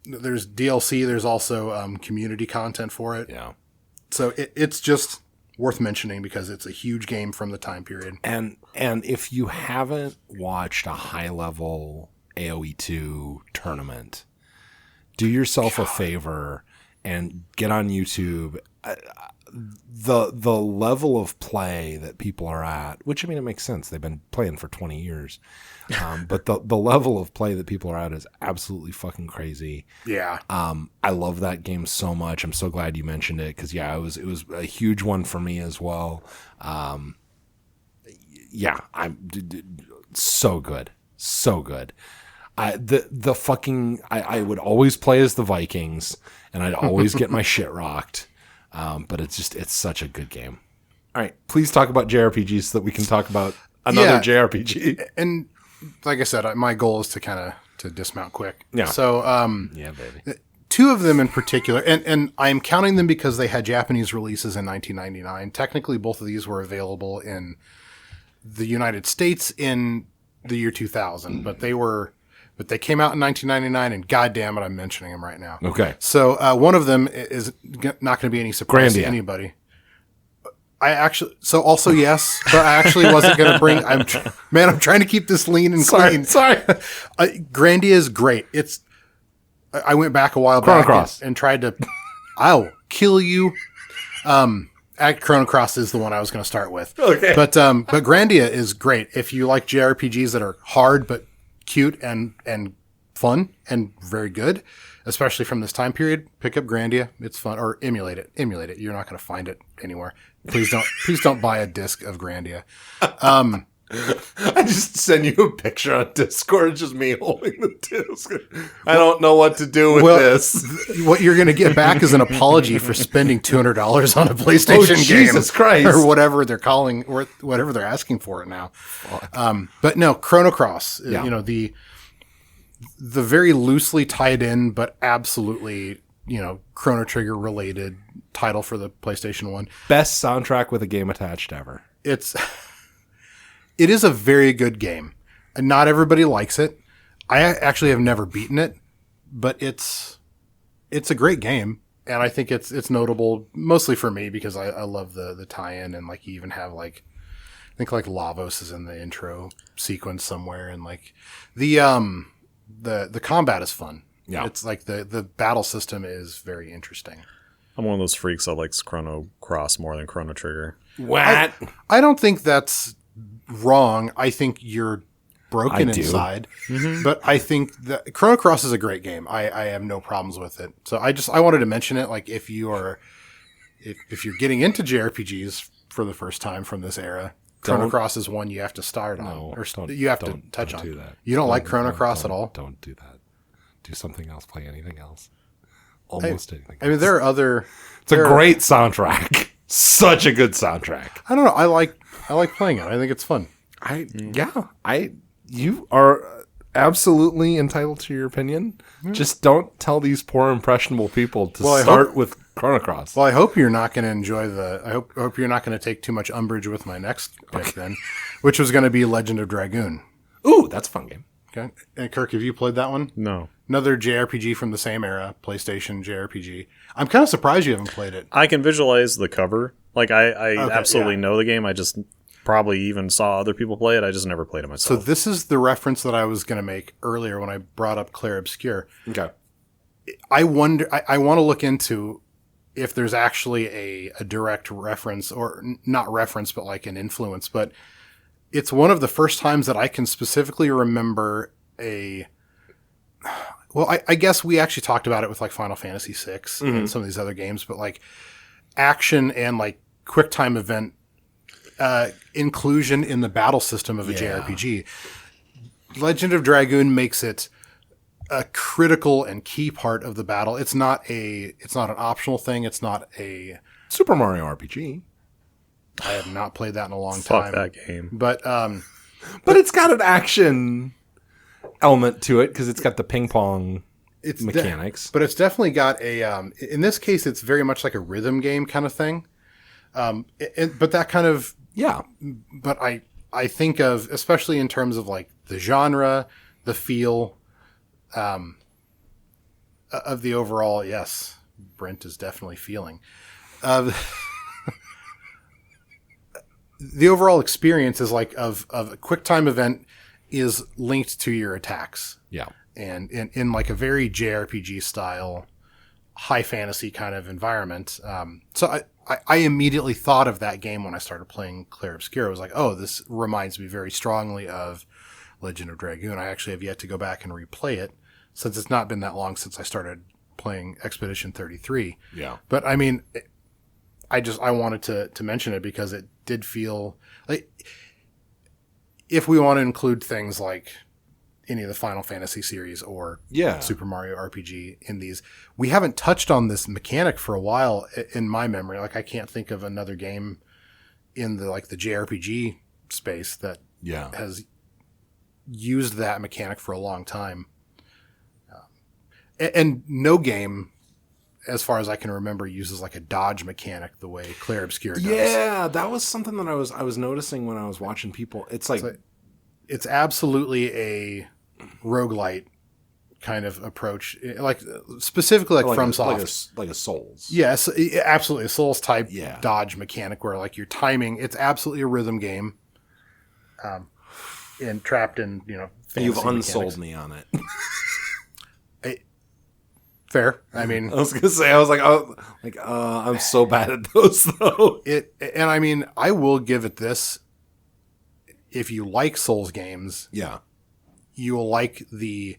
there's DLC. There's also community content for it. Yeah. So it's just worth mentioning because it's a huge game from the time period. And if you haven't watched a high level AoE2 tournament, do yourself a favor and get on YouTube. The level of play that people are at, which I mean, it makes sense. They've been playing for 20 years. But the level of play that people are at is absolutely fucking crazy. Yeah. I love that game so much. I'm so glad you mentioned it because it was a huge one for me as well. I'm so good. So good. I would always play as the Vikings and I'd always get my shit rocked. But it's such a good game. All right, please talk about JRPGs so that we can talk about another JRPG. And like I said, my goal is to dismount quick. Yeah. So, baby. Two of them in particular, and I'm counting them because they had Japanese releases in 1999. Technically, both of these were available in the United States in the year 2000, but they came out in 1999, and goddamn it, I'm mentioning them right now. Okay. So one of them is not going to be any surprise to anybody. Yes, but I actually wasn't going to bring. I'm trying to keep this lean and clean. Sorry. Grandia is great. I went back a while back and tried to. I'll kill you. Chrono Cross is the one I was going to start with. Okay. But Grandia is great if you like JRPGs that are hard but cute and fun and very good, especially from this time period. Pick up Grandia. It's fun. Or emulate it. Emulate it. You're not going to find it anywhere. Please don't buy a disc of Grandia. I just send you a picture on Discord. It's just me holding the disc. I don't know what to do with this. What you're going to get back is an apology for spending $200 on a PlayStation game. Jesus Christ. Or whatever they're calling, or whatever they're asking for it now. But no, Chrono Cross, the very loosely tied in, but absolutely, Chrono Trigger related title for the PlayStation 1. Best soundtrack with a game attached ever. It is a very good game. And not everybody likes it. I actually have never beaten it, but it's a great game. And I think it's notable mostly for me because I love the tie-in, and like you even have like, I think like Lavos is in the intro sequence somewhere, and like the combat is fun. Yeah. It's like the battle system is very interesting. I'm one of those freaks that likes Chrono Cross more than Chrono Trigger. What? I don't think that's wrong. I think you're broken I do. inside, but I think that Chrono Cross is a great game. I have no problems with it. So I wanted to mention it. Like if you're getting into JRPGs for the first time from this era, Chrono Cross is one you have to start on, or you have to touch on. Do that. You don't like Chrono Cross at all? Don't do that. Do something else. Play anything else. Almost anything else. I mean, there are other. It's a great soundtrack. Such a good soundtrack. I don't know. I like playing it. I think it's fun. You are absolutely entitled to your opinion. Just don't tell these poor impressionable people to start with Chrono Cross. Well, I hope you're not going to enjoy I hope you're not going to take too much umbrage with my next pick then, which was going to be Legend of Dragoon. Ooh, that's a fun game. Okay. And Kirk, have you played that one? No. Another JRPG from the same era, PlayStation JRPG. I'm kind of surprised you haven't played it. I can visualize the cover. Like I absolutely know the game. I just probably even saw other people play it. I just never played it myself. So this is the reference that I was going to make earlier when I brought up Clair Obscur. Okay. I wonder. I want to look into if there's actually a direct reference, or not reference, but like an influence. But it's one of the first times that I can specifically remember well, I guess we actually talked about it with like Final Fantasy VI and some of these other games, but like action and like quick time event inclusion in the battle system of a JRPG. Legend of Dragoon makes it a critical and key part of the battle. It's not an optional thing. It's not a Super Mario RPG. I have not played that in a long time. Fuck that game. But it's got an action element to it because it's got the ping pong mechanics. But it's definitely got in this case, it's very much like a rhythm game kind of thing. But that kind of, but I think of, especially in terms of like the genre, the feel, of the overall, yes, Brent is definitely feeling, the overall experience is like of a quick time event is linked to your attacks. Yeah. And in like a very JRPG style, high fantasy kind of environment. So I immediately thought of that game when I started playing Clair Obscur. I was like, oh, this reminds me very strongly of Legend of Dragoon. I actually have yet to go back and replay it since it's not been that long since I started playing Expedition 33. Yeah. But I mean, I wanted to mention it because it did feel like, if we want to include things like any of the Final Fantasy series or Super Mario RPG in these, we haven't touched on this mechanic for a while in my memory. Like I can't think of another game in the JRPG space that has used that mechanic for a long time. And no game, as far as I can remember, uses like a dodge mechanic the way Clair Obscur does. Yeah, that was something that I was noticing when I was watching people. It's absolutely a roguelite kind of approach, like specifically like FromSoft, like a Souls. Yes, absolutely a Souls type dodge mechanic where like your timing. It's absolutely a rhythm game, and trapped in You've unsold mechanics. me on it. Fair. I mean, I was gonna say, I'm so bad at those though. And I mean, I will give it this. If you like Souls games, you will like the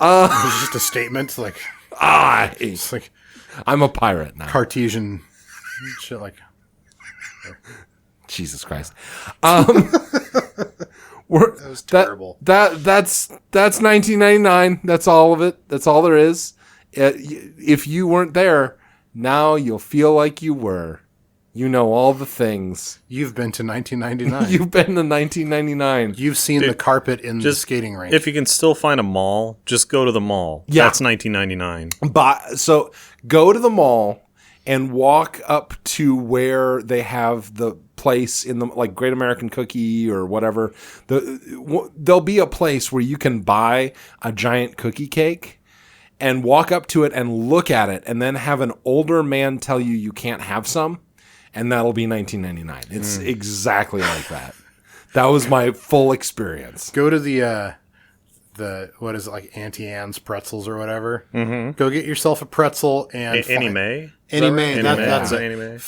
It's just a statement, like it's like I'm a pirate now. Cartesian shit. Like Jesus Christ. that was terrible. That's 1999. That's all of it. That's all there is. If you weren't there, now you'll feel like you were. You know all the things. You've been to 1999. You've been to 1999. You've seen the carpet in the skating rink. If you can still find a mall, just go to the mall. Yeah. That's 1999. So go to the mall and walk up to where they have the place in the like Great American Cookie or whatever. There'll be a place where you can buy a giant cookie cake and walk up to it and look at it and then have an older man tell you can't have some. And that'll be 1999. It's exactly like that. That was my full experience. Go to the what is it, like Auntie Anne's pretzels or whatever. Mm-hmm. Go get yourself a pretzel and Annie Mae? Annie Mae. That's Yeah. it. Annie Mae.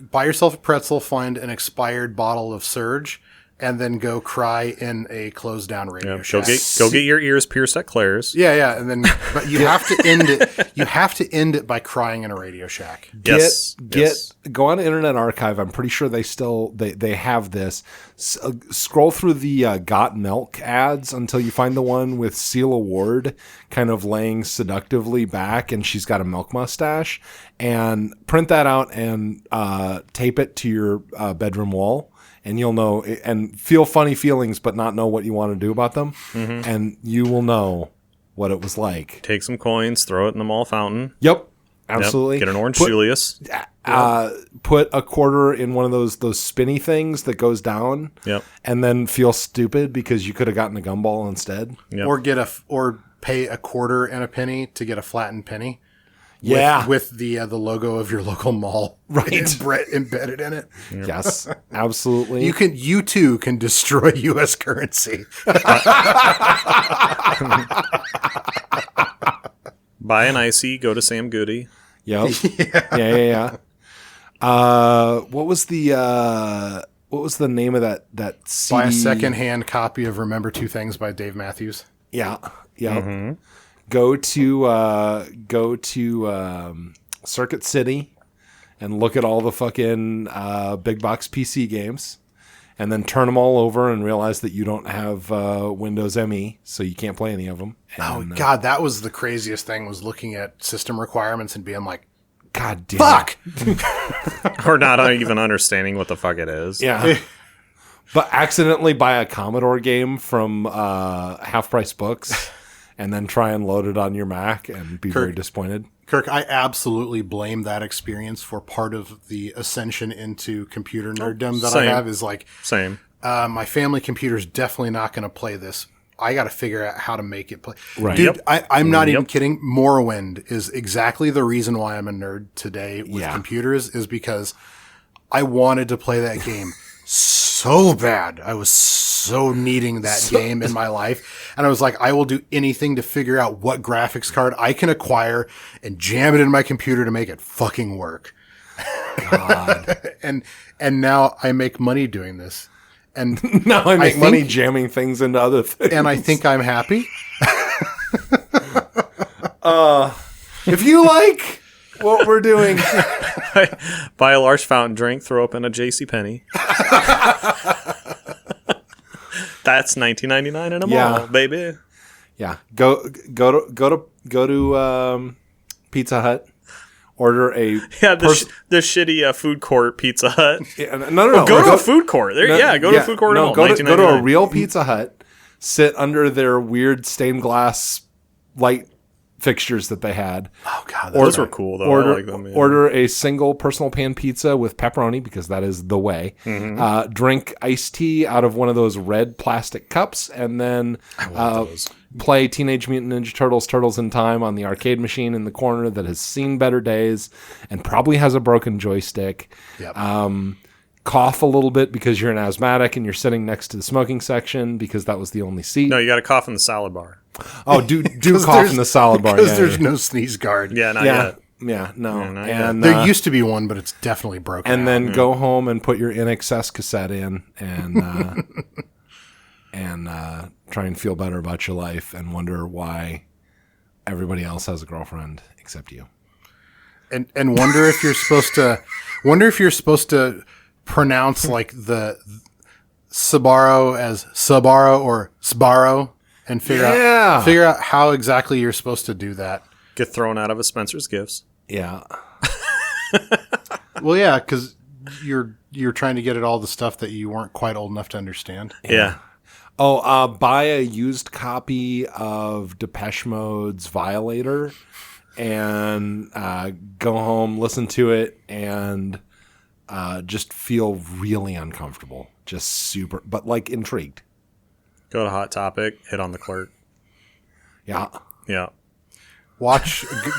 Buy yourself a pretzel. Find an expired bottle of Surge, and then go cry in a closed down radio Yeah, shack. go get your ears pierced at Claire's. Yeah, and then but you have to end it. You have to end it by crying in a Radio Shack. Yes. Go on Internet Archive. I'm pretty sure they have this. Scroll through the Got Milk ads until you find the one with Celia Ward kind of laying seductively back, and she's got a milk mustache. And print that out and tape it to your bedroom wall. And you'll know, and feel funny feelings, but not know what you want to do about them. Mm-hmm. And you will know what it was like. Take some coins, throw it in the mall fountain. Yep, absolutely. Yep. Get an orange Julius. Put a quarter in one of those spinny things that goes down. Yep. And then feel stupid because you could have gotten a gumball instead. Yep. Or pay a quarter and a penny to get a flattened penny. Yeah, with the logo of your local mall, right, embedded in it. Yep. Yes, absolutely. You too can destroy U.S. currency. Buy an icy. Go to Sam Goody. Yep. Yeah. What was the name of that CD? Buy a secondhand copy of "Remember Two Things" by Dave Matthews. Yeah. Mm-hmm. Go to Circuit City and look at all the fucking big box PC games, and then turn them all over and realize that you don't have Windows ME, so you can't play any of them. And, God, that was the craziest thing, was looking at system requirements and being like, God damn fuck! Or not even understanding what the fuck it is. Yeah. But accidentally buy a Commodore game from Half Price Books and then try and load it on your Mac and be very disappointed. Kirk, I absolutely blame that experience for part of the ascension into computer nerddom that I have. Is like, same. My family computer's definitely not going to play this. I got to figure out how to make it play. Right. Dude, I'm not even kidding. Morrowind is exactly the reason why I'm a nerd today with computers, is because I wanted to play that game so bad. I was so needing that game in my life. And I was like, I will do anything to figure out what graphics card I can acquire and jam it in my computer to make it fucking work. God. and now I make money doing this. And now I make money jamming things into other things. And I think I'm happy. If you like what we're doing, buy a large fountain drink, throw up in a JCPenney. That's $19.99 in a mall, baby. Yeah, go to Pizza Hut. Order a the shitty food court Pizza Hut. Yeah, no. Go to a food court. Go to a food court. No, go to a real Pizza Hut. Sit under their weird stained glass light fixtures that they had. Oh god, those were cool though. I like them. Yeah. Order a single personal pan pizza with pepperoni, because that is the way. Mm-hmm. Drink iced tea out of one of those red plastic cups, and then play Teenage Mutant Ninja Turtles: Turtles in Time on the arcade machine in the corner that has seen better days and probably has a broken joystick. Yep. Cough a little bit because you're an asthmatic and you're sitting next to the smoking section, because that was the only seat. No, you got to cough in the salad bar. Oh, do cough in the salad bar. Because there's no sneeze guard. Yeah, not yet. Yeah, no. Yeah, and there used to be one, but it's definitely broken. And then go home and put your InXS cassette in and try and feel better about your life and wonder why everybody else has a girlfriend except you. And wonder if you're supposed to pronounce like the Sbarro as Sabaro or Sbarro and figure out how exactly you're supposed to do that. Get thrown out of a Spencer's Gifts. Yeah. Well, yeah, because you're trying to get at all the stuff that you weren't quite old enough to understand. Yeah. Oh, buy a used copy of Depeche Mode's Violator and go home, listen to it, and just feel really uncomfortable. Just super, but like intrigued. Go to Hot Topic, hit on the clerk. Yeah. Yeah.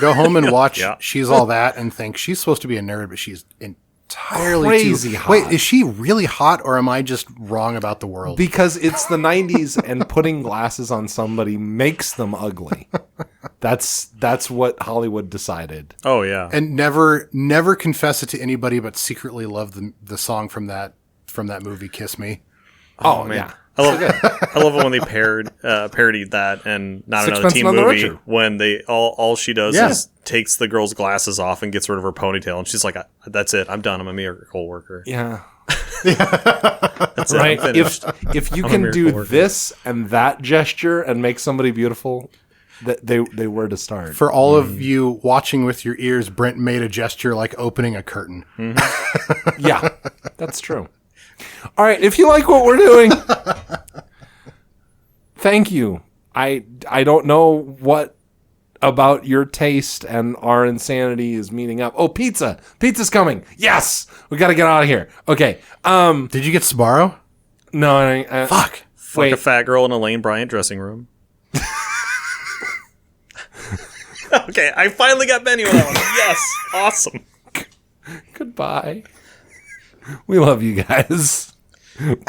Go home and watch Yeah. She's All That and think she's supposed to be a nerd, but she's entirely Crazy hot. Wait, is she really hot or am I just wrong about the world? Because it's the 90s and putting glasses on somebody makes them ugly. That's what Hollywood decided. Oh, yeah. And never confess it to anybody, but secretly love the song from that movie, Kiss Me. Oh, man. Yeah. I love it when they parodied that and Not Another Sixpence Teen None the Movie Richer. when they all she does Yeah. is takes the girl's glasses off and gets rid of her ponytail and she's like, "That's it, I'm done. I'm a miracle worker." Yeah. That's it. I'm Right. finished. If you I'm a can miracle do worker. this and that gesture and make somebody beautiful, that they were to start. For all of you watching with your ears, Brent made a gesture like opening a curtain. Yeah, that's true. All right, if you like what we're doing, thank you. I don't know what about your taste and our insanity is meeting up. Oh, pizza. Pizza's coming. Yes. We got to get out of here. Okay. Did you get Sbarro? No. Fuck. Fuck a fat girl in a Lane Bryant dressing room. Okay, I finally got Benny with that one. Yes, awesome. Goodbye. We love you guys.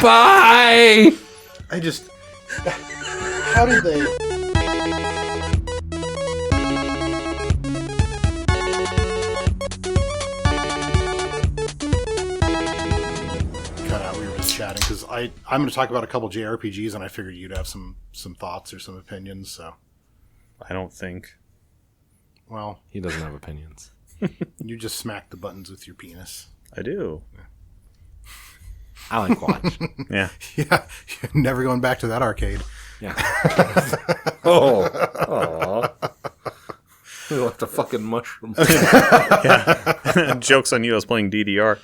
Bye. How did they... Cut out, we were just chatting, because I'm going to talk about a couple JRPGs, and I figured you'd have some thoughts or some opinions, so... I don't think. Well, He doesn't have opinions. you just smack the buttons with your penis. I do. I like watch. Yeah. Yeah, you're never going back to that arcade. Yeah. Oh. We left a fucking mushroom. Joke's on you, I was playing DDR.